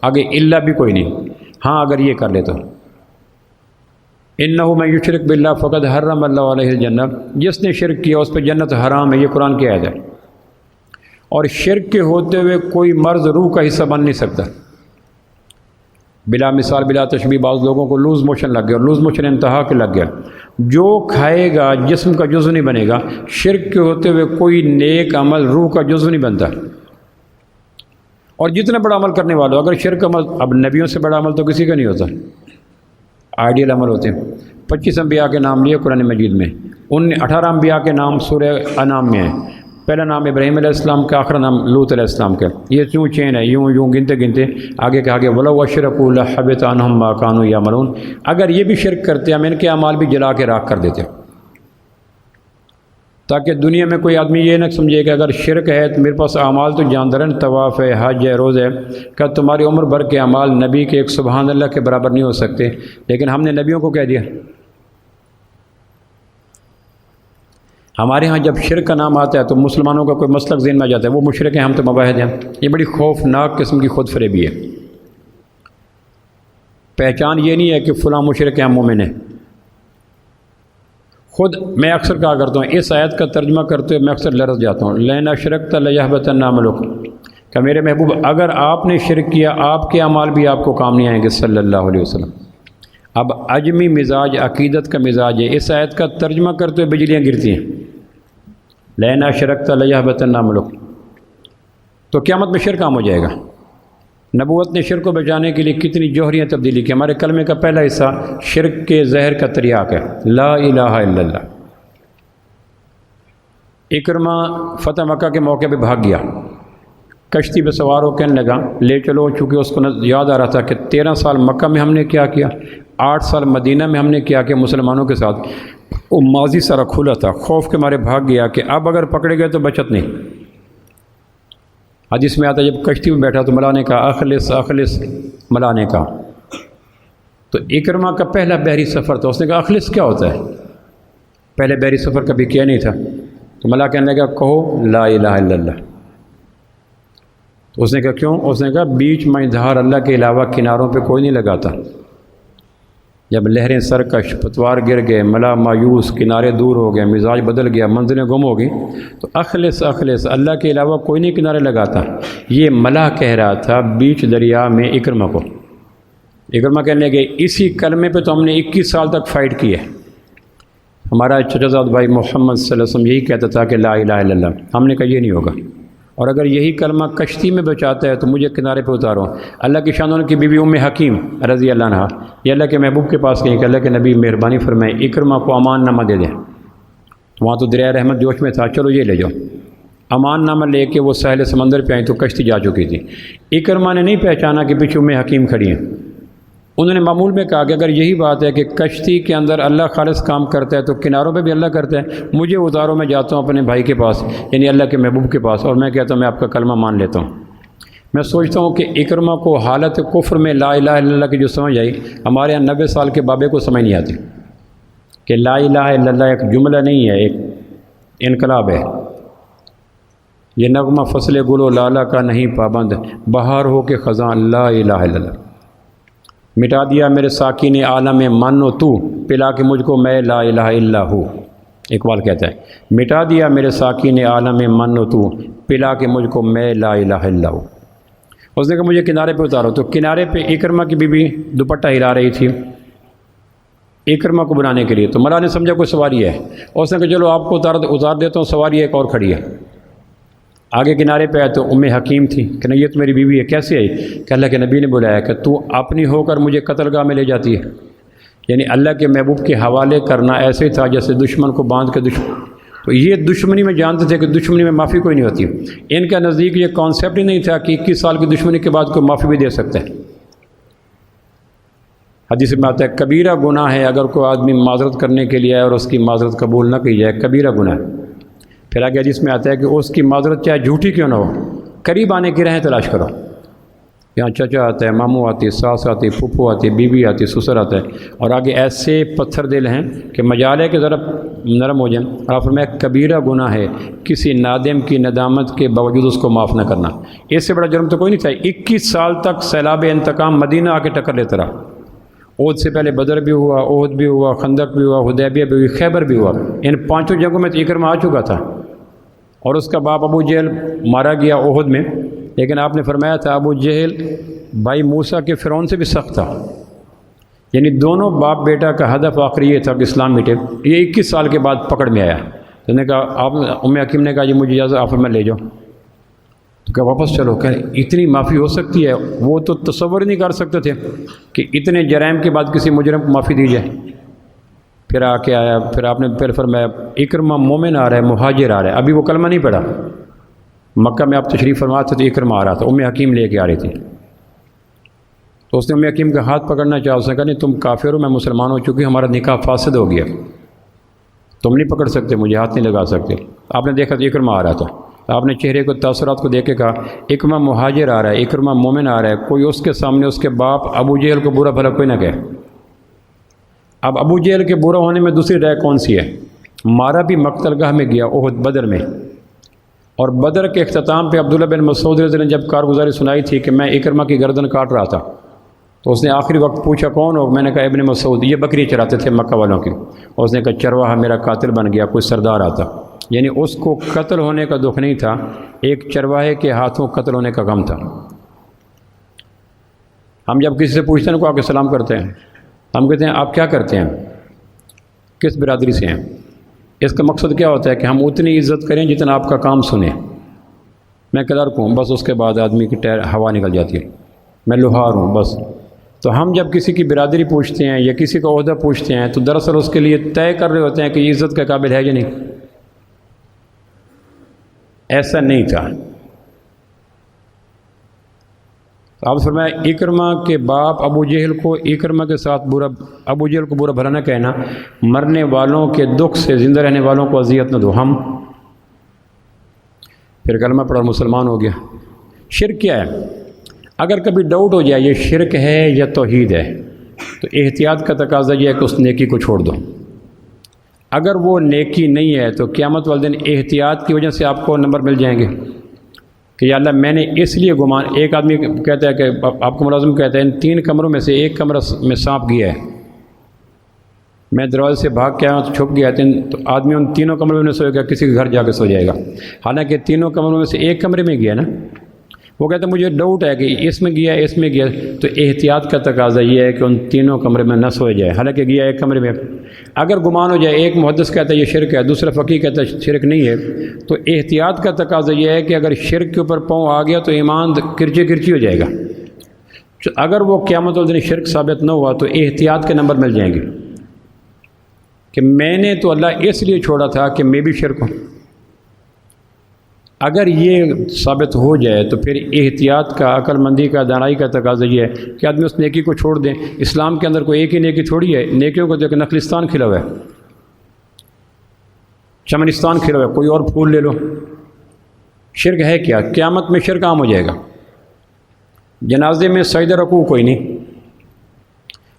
آگے الا بھی کوئی نہیں، ہاں اگر یہ کر لے تو انہ من یشرک باللہ فقد حرم اللہ علیہ الجنہ، جس نے شرک کیا اس پہ جنت حرام ہے، یہ قرآن کی آیت ہے۔ اور شرک کے ہوتے ہوئے کوئی مرض روح کا حصہ بن نہیں سکتا، بلا مثال بلا تشبیہ۔ بعض لوگوں کو لوز موشن لگ گیا، اور لوز موشن انتہا کے لگ گیا، جو کھائے گا جسم کا جزو نہیں بنے گا۔ شرک کے ہوتے ہوئے کوئی نیک عمل روح کا جزو نہیں بنتا، اور جتنا بڑا عمل کرنے والوں اگر شرک عمل، اب نبیوں سے بڑا عمل تو کسی کا نہیں ہوتا، آئیڈیل عمل ہوتے ہیں۔ 25 انبیاء کے نام لیے قرآن مجید میں، 18 انبیاء کے نام سورہ انعام میں ہیں، پہلا نام ابراہیم علیہ السلام کا، آخر نام لوط علیہ السلام کا، یہ یوں چین ہے، یوں یوں گنتے گنتے آگے کہ آگے وَلَوْ أَشْرَكُوا لَحَبِطَ عَنْهُمْ مَا كَانُوا يَعْمَلُونَ، اگر یہ بھی شرک کرتے ہم ان کے اعمال بھی جلا کے راکھ کر دیتے، تاکہ دنیا میں کوئی آدمی یہ نہ سمجھے کہ اگر شرک ہے تو میرے پاس اعمال تو جاندار ہیں، طواف ہے، حج ہے، روز ہے، کہ تمہاری عمر بھر کے اعمال نبی کے ایک سبحان اللہ کے برابر نہیں ہو سکتے، لیکن ہم نے نبیوں کو کہہ دیا۔ ہمارے ہاں جب شرک کا نام آتا ہے تو مسلمانوں کا کوئی مسلک ذہن میں آ جاتا ہے، وہ مشرک ہیں، ہم تو مواحد ہیں۔ یہ بڑی خوفناک قسم کی خود فریبی ہے۔ پہچان یہ نہیں ہے کہ فلاں مشرک ہے، مومن ہے۔ خود میں اکثر کہا کرتا ہوں، اس آیت کا ترجمہ کرتے ہوئے میں اکثر لرز جاتا ہوں، لَئِنْ أَشْرَكْتَ لَيَحْبَطَنَّ عَمَلُكَ، کہ میرے محبوب اگر آپ نے شرک کیا آپ کے اعمال بھی آپ کو کام نہیں آئیں گے صلی اللہ علیہ وسلم۔ اب عجمی مزاج عقیدت کا مزاج ہے، اس آیت کا ترجمہ کرتے ہوئے بجلیاں گرتی ہیں، لَئِنْ أَشْرَكْتَ لَيَحْبَطَنَّ عَمَلُكَ، تو قیامت میں شرک عام ہو جائے گا۔ نبوت نے شرک کو بچانے کے لیے کتنی جوہریاں تبدیلی کی۔ ہمارے کلمے کا پہلا حصہ شرک کے زہر کا تریاق ہے، لا الہ الا اللہ۔ اکرمہ فتح مکہ کے موقع پہ بھاگ گیا، کشتی پہ سوار ہو کہنے لگا لے چلو، چونکہ اس کو یاد آ رہا تھا کہ 13 سال مکہ میں ہم نے کیا کیا، 8 سال مدینہ میں ہم نے کیا کیا مسلمانوں کے ساتھ، وہ ماضی سارا کھلا تھا، خوف کے مارے بھاگ گیا کہ اب اگر پکڑے گئے تو بچت نہیں۔ حدیث میں آتا ہے جب کشتی میں بیٹھا تو ملا نے کہا اخلص اخلص، ملا نے کہا، تو اکرمہ کا پہلا بحری سفر تھا، اس نے کہا اخلص کیا ہوتا ہے، پہلے بحری سفر کبھی کیا نہیں تھا، تو ملا کہنے لگا کہو لا الہ الا اللہ۔ تو اس نے کہا کیوں؟ اس نے کہا بیچ میں دھار اللہ کے علاوہ کناروں پہ کوئی نہیں لگاتا، جب لہریں سرکش، پتوار گر گئے، ملا مایوس، کنارے دور ہو گئے، مزاج بدل گیا، منزلیں گم ہو گئی، تو اخلص اخلص، اللہ کے علاوہ کوئی نہیں کنارے لگاتا۔ یہ ملا کہہ رہا تھا بیچ دریا میں اکرمہ کو۔ اکرمہ کہنے لگے اسی کلمے پہ تو ہم نے 21 سال تک فائٹ کی ہے۔ ہمارا چچا زاد بھائی محمد صلی اللہ علیہ وسلم یہی کہتا تھا کہ لا الہ الا اللہ، ہم نے کہا یہ نہیں ہوگا، اور اگر یہی کلمہ کشتی میں بچاتا ہے تو مجھے کنارے پہ اتارو۔ اللہ کی شان کی بیوی ام حکیم رضی اللہ عنہا یہ اللہ کے محبوب کے پاس گئی کہ اللہ کے نبی مہربانی فرمائے اکرمہ کو امان نامہ دے دیں۔ وہاں تو دریائے رحمت جوش میں تھا، چلو یہ لے جاؤ۔ امان نامہ لے کے وہ ساحل سمندر پہ آئیں تو کشتی جا چکی تھی۔ اکرمہ نے نہیں پہچانا کہ پیچھے ام حکیم کھڑی ہیں۔ انہوں نے معمول میں کہا کہ اگر یہی بات ہے کہ کشتی کے اندر اللہ خالص کام کرتا ہے تو کناروں پہ بھی اللہ کرتا ہے، مجھے اتارو، میں جاتا ہوں اپنے بھائی کے پاس، یعنی اللہ کے محبوب کے پاس، اور میں کہتا ہوں میں آپ کا کلمہ مان لیتا ہوں۔ میں سوچتا ہوں کہ اکرمہ کو حالت کفر میں لا الہ الا اللہ کی جو سمجھ آئی، ہمارے یہاں 90 سال کے بابے کو سمجھ نہیں آتی کہ لا الہ الا اللہ ایک جملہ نہیں ہے، ایک انقلاب ہے۔ یہ نغمہ فصل گل و لالہ کا نہیں پابند، بہار ہو کے خزاں لا الہ الا اللہ۔ مٹا دیا میرے ساقی نے عالم من و تو، پلا کے مجھ کو میں لا الہ الا ہوں۔ اقبال کہتا ہے مٹا دیا میرے ساقی نے عالم من و تو، پلا کے مجھ کو میں لا الہ الا ہوں۔ اس نے کہا مجھے کنارے پہ اتارو، تو کنارے پہ اکرمہ کی بیوی دوپٹہ ہلا رہی تھی اکرمہ کو بنانے کے لیے، تو ملا نے سمجھا کوئی سواری ہے، اس نے کہا چلو آپ کو اتار دیتا ہوں، سواری ایک اور کھڑی ہے۔ آگے کنارے پہ آئے تو ام حکیم تھی کہ نہیں یہ تو میری بیوی ہے، کیسے آئی؟ کہ اللہ کے نبی نے بلایا کہ تو اپنی ہو کر مجھے قتل گاہ میں لے جاتی ہے۔ یعنی اللہ کے محبوب کے حوالے کرنا ایسے ہی تھا جیسے دشمن کو باندھ کے تو یہ دشمنی میں جانتے تھے کہ دشمنی میں معافی کوئی نہیں ہوتی۔ ان کا نزدیک یہ کانسیپٹ ہی نہیں تھا کہ 21 سال کی دشمنی کے بعد کوئی معافی بھی دے سکتا ہے۔ حدیث میں آتا ہے کبیرہ گناہ ہے اگر کوئی آدمی معذرت کرنے کے لیے آئے اور اس کی معذرت قبول نہ کی جائے، کبیرہ گناہ ہے۔ پھر آگے حدیث میں آتا ہے کہ اس کی معذرت چاہے جھوٹی کیوں نہ ہو، قریب آنے کی راہیں تلاش کرو۔ یہاں چچا آتا ہے، ماموں آتی، ساس آتی، پھپھو آتی، بیوی آتی، سسر آتا ہے، اور آگے ایسے پتھر دل ہیں کہ مجال ہے کہ ذرا نرم ہو جائیں۔ اور آپ فرمایا کبیرہ گناہ ہے کسی نادم کی ندامت کے باوجود اس کو معاف نہ کرنا۔ اس سے بڑا جرم تو کوئی نہیں تھا۔ 21 سال تک سیلاب انتقام مدینہ آ کے ٹکر لیتا رہا۔ عہد سے پہلے بدر بھی ہوا، عہد بھی ہوا، خندق بھی ہوا، حدیبیہ بھی ہوئی، خیبر بھی ہوا۔ ان 5 جنگوں میں تو اکرمہ آ چکا تھا، اور اس کا باپ ابو جہل مارا گیا عہد میں، لیکن آپ نے فرمایا تھا ابو جہل بھائی موسیٰ کے فرعون سے بھی سخت تھا، یعنی دونوں باپ بیٹا کا ہدف آخری یہ تھا کہ اسلام مٹے۔ یہ 21 سال کے بعد پکڑ میں آیا۔ تو نے کہا آپ ام حکیم نے کہا جی مجھے اجازت، آپ میں لے جاؤ، تو کہا واپس چلو۔ کہ اتنی معافی ہو سکتی ہے؟ وہ تو تصور نہیں کر سکتے تھے کہ اتنے جرائم کے بعد کسی مجرم کو معافی دی جائے۔ پھر آ کے آیا، پھر آپ نے پھر فرمایا اکرمہ مومن آ رہا ہے، مہاجر آ رہا ہے۔ ابھی وہ کلمہ نہیں پڑھا، مکہ میں آپ تشریف فرما تھے تو اکرمہ آ رہا تھا، ام حکیم لے کے آ رہی تھی، تو اس نے ام حکیم کا ہاتھ پکڑنا چاہا، اس نے کہا نہیں تم کافر ہو، میں مسلمان ہو چکی، ہمارا نکاح فاسد ہو گیا، تم نہیں پکڑ سکتے، مجھے ہاتھ نہیں لگا سکتے۔ آپ نے دیکھا تو اکرمہ آ رہا تھا، آپ نے چہرے کو تاثرات کو دیکھ کے کہا اکرمہ مہاجر آ رہا ہے، اکرمہ مومن آ رہا ہے، کوئی اس کے سامنے اس کے باپ ابو جہل کو برا بھلا کوئی نہ کہے۔ اب ابو جہل کے برا ہونے میں دوسری رائے کون سی ہے؟ مارا بھی مقتل گاہ میں گیا، احد بدر میں، اور بدر کے اختتام پہ عبداللہ بن مسعود رضی اللہ عنہ نے جب کارگزاری سنائی تھی کہ میں اکرمہ کی گردن کاٹ رہا تھا، تو اس نے آخری وقت پوچھا کون ہو؟ میں نے کہا ابن مسعود، یہ بکری چراتے تھے مکہ والوں کی، اور اس نے کہا چرواہا میرا قاتل بن گیا، کوئی سردار آتا، یعنی اس کو قتل ہونے کا دکھ نہیں تھا، ایک چرواہے کے ہاتھوں قتل ہونے کا غم تھا۔ ہم جب کسی سے پوچھتے ہیں کو آ کے سلام کرتے ہیں، ہم کہتے ہیں آپ کیا کرتے ہیں، کس برادری سے ہیں؟ اس کا مقصد کیا ہوتا ہے کہ ہم اتنی عزت کریں جتنا آپ کا کام سنیں۔ میں کلرک ہوں، بس اس کے بعد آدمی کی ہوا نکل جاتی ہے، میں لوہار ہوں بس۔ تو ہم جب کسی کی برادری پوچھتے ہیں یا کسی کا عہدہ پوچھتے ہیں تو دراصل اس کے لیے طے کر رہے ہوتے ہیں کہ یہ عزت کے قابل ہے یا نہیں۔ ایسا نہیں تھا۔ آپ فرمایا اکرمہ کے باپ ابو جہل کو اکرمہ کے ساتھ ابو جہل کو برا بھلا نہ کہنا، مرنے والوں کے دکھ سے زندہ رہنے والوں کو اذیت نہ دو۔ ہم پھر کلمہ پڑھا مسلمان ہو گیا۔ شرک کیا ہے؟ اگر کبھی ڈاؤٹ ہو جائے یہ شرک ہے یا توحید ہے تو احتیاط کا تقاضا یہ ہے کہ اس نیکی کو چھوڑ دو۔ اگر وہ نیکی نہیں ہے تو قیامت والے دن احتیاط کی وجہ سے آپ کو نمبر مل جائیں گے کہ یا اللہ میں نے اس لیے گمان، ایک آدمی کہتا ہے کہ آپ کو ملازم کہتا ہے ان 3 کمروں میں سے ایک کمرہ میں سانپ گیا ہے، میں دروازے سے بھاگ کے آیا تو چھپ گیا، تو آدمی ان 3 کمروں میں سوئے گا، کسی کے گھر جا کے سو جائے گا، حالانکہ 3 کمروں میں سے ایک کمرے میں گیا نا۔ وہ کہتا ہے مجھے ڈاؤٹ ہے کہ اس میں گیا اس میں گیا، تو احتیاط کا تقاضا یہ ہے کہ ان 3 کمرے میں نہ سوئے جائے، حالانکہ گیا ایک کمرے میں۔ اگر گمان ہو جائے، ایک محدث کہتا ہے یہ شرک ہے، دوسرا فقیہ کہتا ہے شرک نہیں ہے، تو احتیاط کا تقاضا یہ ہے کہ اگر شرک کے اوپر پاؤں آ گیا تو ایمان کرچی کرچی ہو جائے گا۔ اگر وہ قیامت والے دن شرک ثابت نہ ہوا تو احتیاط کے نمبر مل جائیں گے کہ میں نے تو اللہ اس لیے چھوڑا تھا کہ میں بھی شرک ہوں۔ اگر یہ ثابت ہو جائے تو پھر احتیاط کا، عقل مندی کا، دانائی کا تقاضا یہ ہے کہ آدمی اس نیکی کو چھوڑ دیں۔ اسلام کے اندر کوئی ایک ہی نیکی تھوڑی ہے، نیکیوں کو دیکھ نخلستان کھلا ہوا ہے، چمنستان کھلا ہوا ہے، کوئی اور پھول لے لو۔ شرک ہے کیا؟ قیامت میں شرک عام ہو جائے گا۔ جنازے میں سجدہ رکوع کوئی نہیں،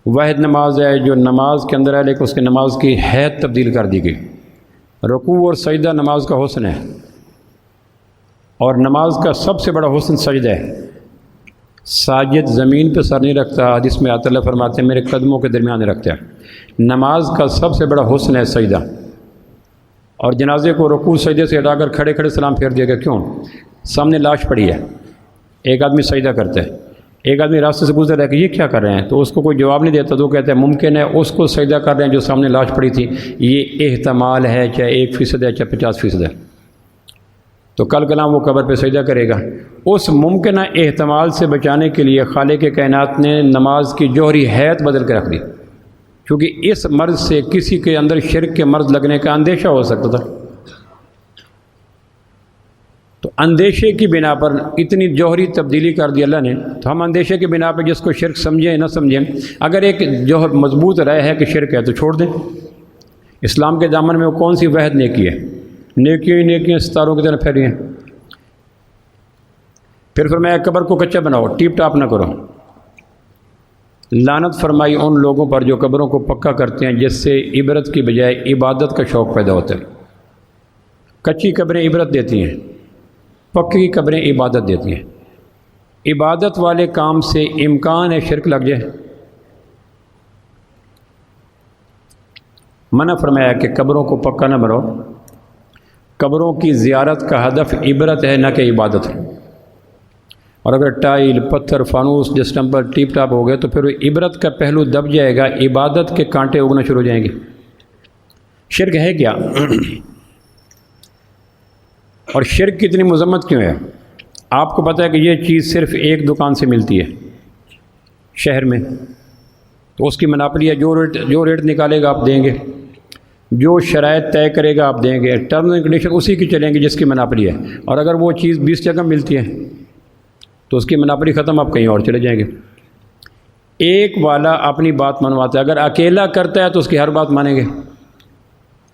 واحد نماز ہے جو نماز کے اندر ہے لیکن اس کی نماز کی حیت تبدیل کر دی گئی۔ رکوع اور سجدہ نماز کا حسن ہے، اور نماز کا سب سے بڑا حسن سجدہ ہے۔ ساجد زمین پہ سر نہیں رکھتا، حدیث میں آتا اللہ فرماتے ہیں میرے قدموں کے درمیان رکھتا ہے۔ نماز کا سب سے بڑا حسن ہے سجدہ، اور جنازے کو رکوع سجدے سے ہٹا کر کھڑے کھڑے سلام پھیر دیا گیا۔ کیوں؟ سامنے لاش پڑی ہے، ایک آدمی سجدہ کرتا ہے، ایک آدمی راستے سے گزر رہا ہے کہ یہ کیا کر رہے ہیں، تو اس کو کوئی جواب نہیں دیتا، تو کہتے ہیں ممکن ہے اس کو سجدہ کر رہے ہیں جو سامنے لاش پڑی تھی۔ یہ احتمال ہے، چاہے 1% ہے چاہے 50% ہے، تو کل کلام وہ قبر پہ سجدہ کرے گا۔ اس ممکنہ احتمال سے بچانے کے لیے خالق کائنات نے نماز کی جوہری حیت بدل کے رکھ دی، کیونکہ اس مرض سے کسی کے اندر شرک کے مرض لگنے کا اندیشہ ہو سکتا تھا۔ تو اندیشے کی بنا پر اتنی جوہری تبدیلی کر دی اللہ نے، تو ہم اندیشے کی بنا پر جس کو شرک سمجھیں نہ سمجھیں، اگر ایک جوہر مضبوط رائے ہے کہ شرک ہے تو چھوڑ دیں۔ اسلام کے دامن میں وہ کون سی واحد نیکی ہے؟ نیکیاں ہی نیکیاں ستاروں کی طرح پھیلی ہیں۔ پھر فرمایا قبر کو کچا بناؤ، ٹیپ ٹاپ نہ کرو۔ لعنت فرمائی ان لوگوں پر جو قبروں کو پکا کرتے ہیں، جس سے عبرت کی بجائے عبادت کا شوق پیدا ہوتا ہے۔ کچی قبریں عبرت دیتی ہیں، پکی قبریں عبادت دیتی ہیں۔ عبادت والے کام سے امکان ہے شرک لگ جائے۔ منع فرمایا کہ قبروں کو پکا نہ بناؤ۔ قبروں کی زیارت کا ہدف عبرت ہے نہ کہ عبادت ہے، اور اگر ٹائل، پتھر، فانوس جسٹم پر ٹیپ ٹاپ ہو گئے تو پھر عبرت کا پہلو دب جائے گا، عبادت کے کانٹے اگنا شروع ہو جائیں گے۔ شرک ہے کیا؟ اور شرک کی اتنی مذمت کیوں ہے؟ آپ کو پتہ ہے کہ یہ چیز صرف ایک دکان سے ملتی ہے شہر میں، تو اس کی مناپلی ہے، جو ریٹ نکالے گا آپ دیں گے، جو شرائط طے کرے گا آپ دیں گے، ٹرمز اینڈ کنڈیشن اسی کی چلیں گے جس کی مناپلی ہے، اور اگر وہ چیز 20 جگہ ملتی ہے تو اس کی مناپلی ختم، آپ کہیں اور چلے جائیں گے۔ ایک والا اپنی بات منواتا ہے، اگر اکیلا کرتا ہے تو اس کی ہر بات مانیں گے،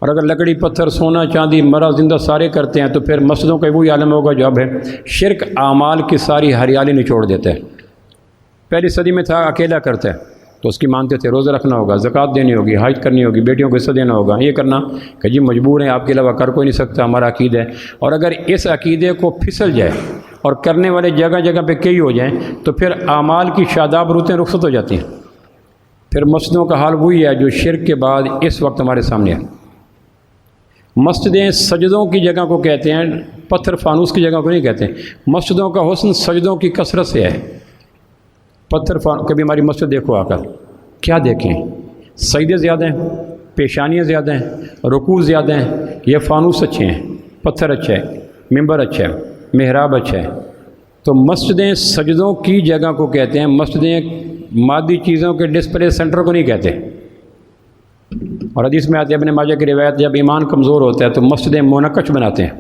اور اگر لکڑی پتھر سونا چاندی مرا زندہ سارے کرتے ہیں تو پھر مسجدوں کا وہی عالم ہوگا جو اب ہے۔ شرک اعمال کی ساری ہریالی نچوڑ دیتا ہے۔ پہلی صدی میں تھا اکیلا کرتا ہے تو اس کی مانتے تھے، روزہ رکھنا ہوگا، زکوٰۃ دینی ہوگی، حج کرنی ہوگی، بیٹیوں کو حصہ دینا ہوگا، یہ کرنا کہ جی مجبور ہیں، آپ کے علاوہ کر کوئی نہیں سکتا، ہمارا عقیدہ ہے۔ اور اگر اس عقیدے کو پھسل جائے اور کرنے والے جگہ جگہ پہ کئی ہو جائیں تو پھر اعمال کی شاداب رتیں رخصت ہو جاتی ہیں۔ پھر مسجدوں کا حال وہی ہے جو شرک کے بعد اس وقت ہمارے سامنے ہے۔ مسجدیں سجدوں کی جگہ کو کہتے ہیں، پتھر فانوس کی جگہ کو نہیں کہتے۔ مسجدوں کا حسن سجدوں کی کثرت سے ہے۔ پتھر کبھی ہماری مسجد دیکھو آ کر، کیا دیکھیں؟ سجدے زیادہ ہیں، پیشانیاں زیادہ ہیں، رکوع زیادہ ہیں، یہ فانوس اچھے ہیں، پتھر اچھا ہے، ممبر اچھا ہے، محراب اچھا ہے۔ تو مسجدیں سجدوں کی جگہ کو کہتے ہیں، مسجدیں مادی چیزوں کے ڈسپلے سینٹر کو نہیں کہتے۔ اور حدیث میں آتے ابن ماجہ کی روایت، جب ایمان کمزور ہوتا ہے تو مسجدیں منقش بناتے ہیں۔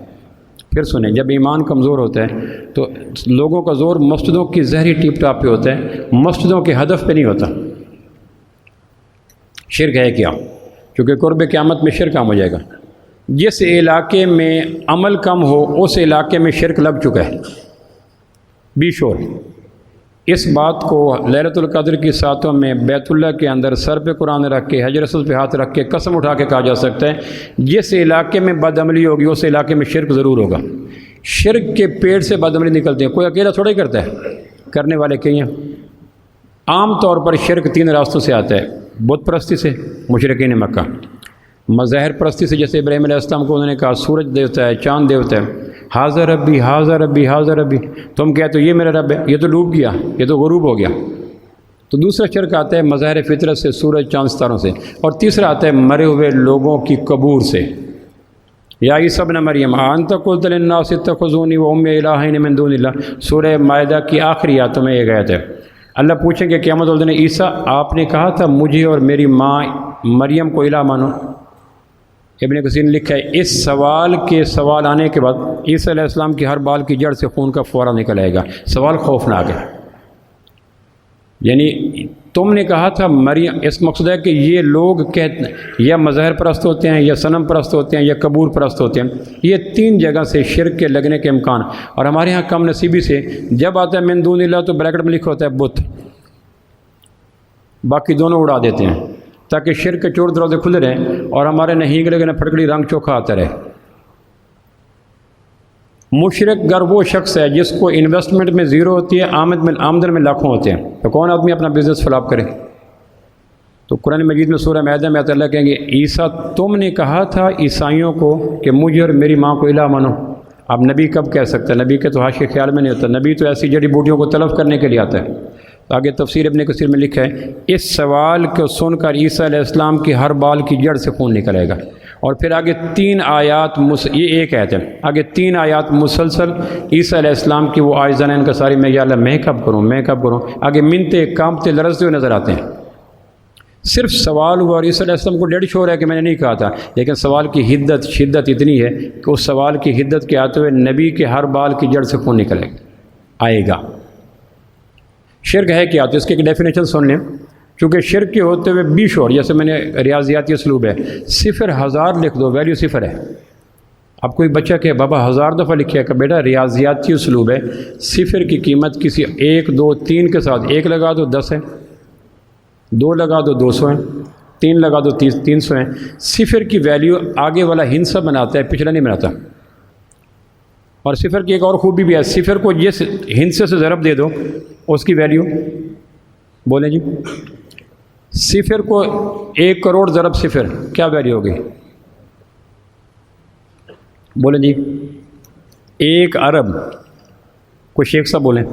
پھر سنیں، جب ایمان کمزور ہوتا ہے تو لوگوں کا زور مسجدوں کی زہری ٹیپ ٹاپ پہ ہوتا ہے، مسجدوں کے ہدف پہ نہیں ہوتا۔ شرک ہے کیا؟ کیونکہ قرب قیامت میں شرک عام ہو جائے گا۔ جس علاقے میں عمل کم ہو اس علاقے میں شرک لگ چکا ہے، بی شور۔ اس بات کو لیلۃ القدر کی ساتوں میں بیت اللہ کے اندر سر پہ قرآن رکھ کے، حجر اسود پہ ہاتھ رکھ کے قسم اٹھا کے کہا جا سکتا ہے جس علاقے میں بد عملی ہوگی اس علاقے میں شرک ضرور ہوگا۔ شرک کے پیٹ سے بد عملی نکلتی ہے، کوئی اکیلا تھوڑا ہی کرتا ہے، کرنے والے کئی ہیں۔ عام طور پر شرک 3 راستوں سے آتا ہے، بت پرستی سے، مشرکین مکہ، مظاہر پرستی سے، جیسے ابراہیم علیہ السلام کو انہوں نے کہا سورج دیوتا ہے، چاند دیوتا ہے، حاضر ربی حاضر ربی حاضر ربی، تم کہتے ہو یہ میرا رب ہے، یہ تو ڈوب گیا، یہ تو غروب ہو گیا۔ تو دوسرا شرک آتا ہے مظاہر فطرت سے، سورج چاند ستاروں سے، اور تیسرا آتا ہے مرے ہوئے لوگوں کی قبور سے۔ یا عیسیٰ ابن مریم انت قلت للناس اتخذونی وامي الہین من دون اللہ، سورہ مائدہ کی آخری آیتوں میں یہ آیت ہے۔ اللہ پوچھیں گے قیامت والے دن، عیسیٰ آپ نے کہا تھا مجھے اور میری ماں مریم کو الہ مانو؟ ابن کثیر نے لکھا ہے اس سوال کے سوال آنے کے بعد عیسیٰ علیہ السلام کی ہر بال کی جڑ سے خون کا فوارہ نکل آئے گا۔ سوال خوفناک ہے، یعنی تم نے کہا تھا مریم، اس مقصد ہے کہ یہ لوگ کہتے یا مظاہر پرست ہوتے ہیں، یا صنم پرست ہوتے ہیں، یا قبور پرست ہوتے ہیں۔ یہ 3 جگہ سے شرک کے لگنے کے امکان، اور ہمارے ہاں کم نصیبی سے جب آتا ہے من دون اللہ تو بریکٹ میں لکھا ہوتا ہے بت، باقی دونوں اڑا دیتے ہیں تاکہ شرک کے چور دروازے کھلے رہیں اور ہمارے نہ ہینگ لگے نہ پھٹکڑی، رنگ چوکھا آتا رہے۔ مشرک گر وہ شخص ہے جس کو انویسٹمنٹ میں 0 ہوتی ہے، آمدن میں لاکھوں ہوتے ہیں، تو کون آدمی اپنا بزنس فلاپ کرے؟ تو قرآن مجید میں سورہ مائدہ میں اللہ کہیں گے عیسیٰ تم نے کہا تھا عیسائیوں کو کہ مجھے اور میری ماں کو الہ مانو۔ اب نبی کب کہہ سکتا ہے؟ نبی کے تو حاش کے خیال میں نہیں ہوتا، نبی تو ایسی جڑی بوٹیوں کو تلف کرنے کے لیے آتا ہے۔ آگے تفسیر ابن کثیر میں لکھا ہے اس سوال کو سن کر عیسیٰ علیہ السلام کی ہر بال کی جڑ سے خون نکلے گا۔ اور پھر آگے 3 آیات یہ ایک آیت ہے، آگے 3 آیات مسلسل عیسیٰ علیہ السلام کی وہ آئزان ان کا ساری میں یا اللہ میں کب کروں میں کب کروں، آگے منتے کانپتے لرزتے ہوئے نظر آتے ہیں۔ صرف سوال ہوا اور عیسیٰ علیہ السلام کو ڈیڑھ شور ہے کہ میں نے نہیں کہا تھا، لیکن سوال کی شدت اتنی ہے کہ اس سوال کی حدت کے آتے ہوئے نبی کے ہر بال کی جڑ سے خون نکلے آئے گا۔ شرک ہے کیا؟ تو اس کی ایک ڈیفینیشن سن لیں، چونکہ شرک کے ہوتے ہوئے 20 شور، جیسے میں نے ریاضیاتی اسلوب ہے، 0 لکھ دو، ویلیو 0 ہے۔ اب کوئی بچہ کہ بابا 1000 دفعہ لکھے کہ بیٹا ریاضیاتی اسلوب ہے، 0 کی قیمت کسی 1 2 3 کے ساتھ 1 لگا دو 10 ہے، 2 لگا دو 200 ہیں، 3 لگا دو 300 ہیں۔ 0 کی ویلیو آگے والا ہندسہ بناتا ہے، پچھلا نہیں بناتا۔ اور 0 کی ایک اور خوبی بھی ہے، 0 کو جس ہندسے سے ضرب دے دو اس کی ویلیو، بولیں جی، 0 کو 1 کروڑ ضرب 0 کیا ویلیو ہوگی؟ بولیں جی، 1 ارب، کوئی شیخ صاحب بولیں،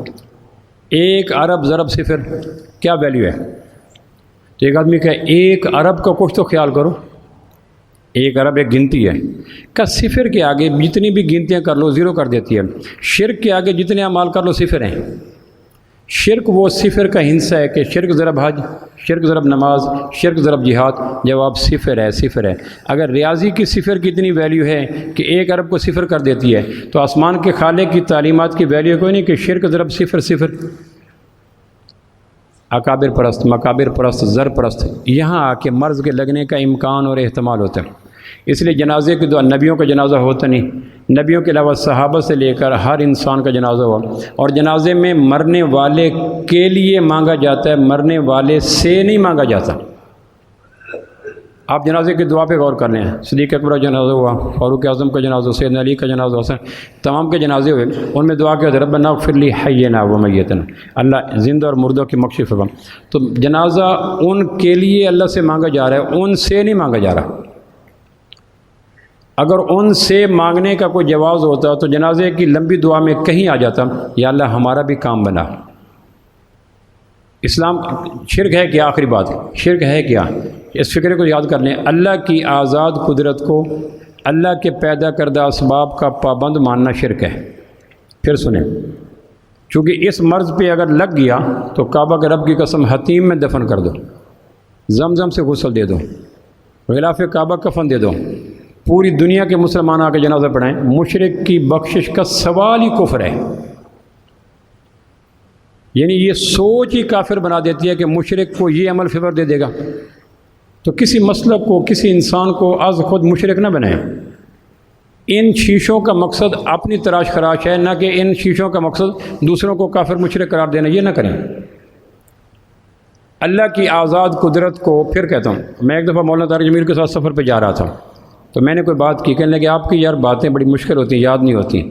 1 ارب ضرب 0 کیا ویلیو ہے؟ تو ایک آدمی کہ 1 ارب کا کچھ تو خیال کرو، 1 ارب ایک گنتی ہے، کا 0 کے آگے جتنی بھی گنتیاں کر لو 0 کر دیتی ہے۔ شرک کے آگے جتنے اعمال کر لو 0 ہیں۔ شرک وہ صفر کا ہنسا ہے کہ شرک ضرب حج، شرک ضرب نماز، شرک ضرب جہاد، جواب صفر ہے، صفر ہے۔ اگر ریاضی کی صفر کی اتنی ویلیو ہے کہ 1 ارب کو صفر کر دیتی ہے، تو آسمان کے خالق کی تعلیمات کی ویلیو کوئی نہیں کہ شرک ضرب صفر صفر۔ اکابر پرست، مکابر پرست، زر پرست، یہاں آ کے مرض کے لگنے کا امکان اور احتمال ہوتا ہے۔ اس لیے جنازے کی دعا، نبیوں کا جنازہ ہوتا نہیں، نبیوں کے علاوہ صحابہ سے لے کر ہر انسان کا جنازہ ہوا، اور جنازے میں مرنے والے کے لیے مانگا جاتا ہے، مرنے والے سے نہیں مانگا جاتا۔ آپ جنازے کی دعا پہ غور کر لیں، صدیق اکبر کا جنازہ ہوا، فاروق اعظم کا جنازہ، سیدنا علی کا جنازہ ہوا، تمام کے جنازے ہوئے، ان میں دعا کیا ربنا اغفر لی حینا و میتنا، اللہ زندہ اور مردوں کی مغفرت فرما۔ تو جنازہ ان کے لیے اللہ سے مانگا جا رہا ہے، ان سے نہیں مانگا جا رہا۔ اگر ان سے مانگنے کا کوئی جواز ہوتا تو جنازے کی لمبی دعا میں کہیں آ جاتا یا اللہ ہمارا بھی کام بنا۔ اسلام شرک ہے کیا؟ آخری بات، شرک ہے کیا؟ اس فکر کو یاد کر لیں، اللہ کی آزاد قدرت کو اللہ کے پیدا کردہ اسباب کا پابند ماننا شرک ہے۔ پھر سنیں، چونکہ اس مرض پہ اگر لگ گیا تو کعبہ کے رب کی قسم حتیم میں دفن کر دو، زمزم سے غسل دے دو، غلاف کعبہ کفن دے دو، پوری دنیا کے مسلمان آ کے جنازہ پڑھائیں، مشرک کی بخشش کا سوال ہی کفر ہے۔ یعنی یہ سوچ ہی کافر بنا دیتی ہے کہ مشرک کو یہ عمل فیور دے دے گا۔ تو کسی مسلک کو، کسی انسان کو از خود مشرک نہ بنائیں۔ ان شیشوں کا مقصد اپنی تراش خراش ہے، نہ کہ ان شیشوں کا مقصد دوسروں کو کافر مشرک قرار دینا، یہ نہ کریں۔ اللہ کی آزاد قدرت کو پھر کہتا ہوں، میں ایک دفعہ مولانا طارق جمیل کے ساتھ سفر پہ جا رہا تھا، تو میں نے کوئی بات کی، کہنے لگے آپ کی یار باتیں بڑی مشکل ہوتی ہیں، یاد نہیں ہوتی۔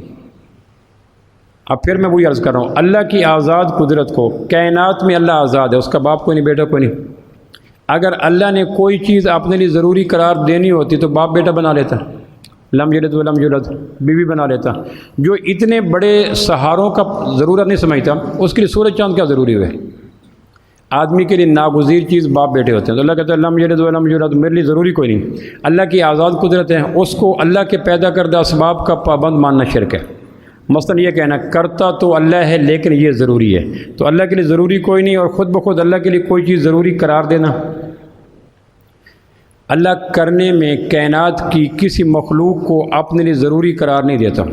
اب پھر میں وہی عرض کر رہا ہوں، اللہ کی آزاد قدرت کو، کائنات میں اللہ آزاد ہے، اس کا باپ کوئی نہیں، بیٹا کوئی نہیں۔ اگر اللہ نے کوئی چیز اپنے لیے ضروری قرار دینی ہوتی تو باپ بیٹا بنا لیتا، لم یلد ولم یولد، بیوی بنا لیتا۔ جو اتنے بڑے سہاروں کا ضرورت نہیں سمجھتا، اس کے لیے سورج چاند کیا ضروری ہوئے؟ آدمی کے لیے ناگزیر چیز باپ بیٹے ہوتے ہیں، تو اللہ کہتا ہے لم یلد ولم یولد، میرے لیے ضروری کوئی نہیں۔ اللہ کی آزاد قدرت ہے، اس کو اللہ کے پیدا کردہ اسباب کا پابند ماننا شرک ہے۔ مثلاً یہ کہنا کرتا تو اللہ ہے لیکن یہ ضروری ہے، تو اللہ کے لیے ضروری کوئی نہیں، اور خود بخود اللہ کے لیے کوئی چیز ضروری قرار دینا۔ اللہ کرنے میں کائنات کی کسی مخلوق کو اپنے لیے ضروری قرار نہیں دیتا۔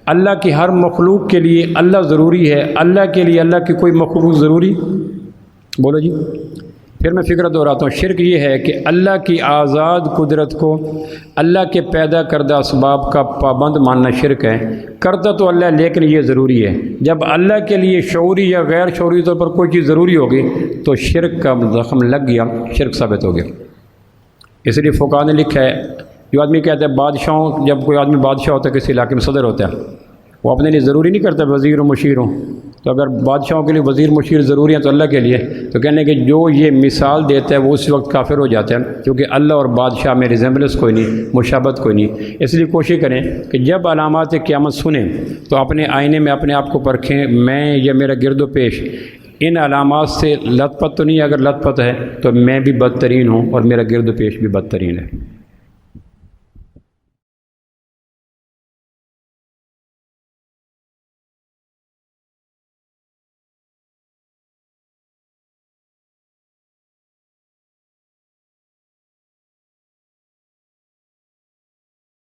اللہ کی ہر مخلوق کے لیے اللہ ضروری ہے، اللہ کے لیے اللہ کی کوئی مخلوق ضروری؟ بولو جی۔ پھر میں فکر دہراتا ہوں، شرک یہ ہے کہ اللہ کی آزاد قدرت کو اللہ کے پیدا کردہ اسباب کا پابند ماننا شرک ہے۔ کرتا تو اللہ لیکن یہ ضروری ہے، جب اللہ کے لیے شعوری یا غیر شعوری طور پر کوئی چیز ضروری ہوگی تو شرک کا زخم لگ گیا، شرک ثابت ہو گیا۔ اس لیے فقہاء نے لکھا ہے، جو آدمی کہتا ہے بادشاہوں، جب کوئی آدمی بادشاہ ہوتا ہے کسی علاقے میں صدر ہوتا ہے، وہ اپنے لیے ضروری نہیں کرتا وزیر و مشیر ہوں، تو اگر بادشاہوں کے لیے وزیر مشیر ضروری ہیں تو اللہ کے لیے تو کہنے کہ جو یہ مثال دیتا ہے وہ اس وقت کافر ہو جاتا ہے، کیونکہ اللہ اور بادشاہ میں ریزمبلنس کوئی نہیں، مشابہت کوئی نہیں۔ اس لیے کوشش کریں کہ جب علامات قیامت سنیں تو اپنے آئینے میں اپنے آپ کو پرکھیں، میں یا میرا گرد و پیش ان علامات سے لت پت تو نہیں، اگر لت پت ہے تو میں بھی بدترین ہوں اور میرا گرد و پیش بھی بدترین ہے۔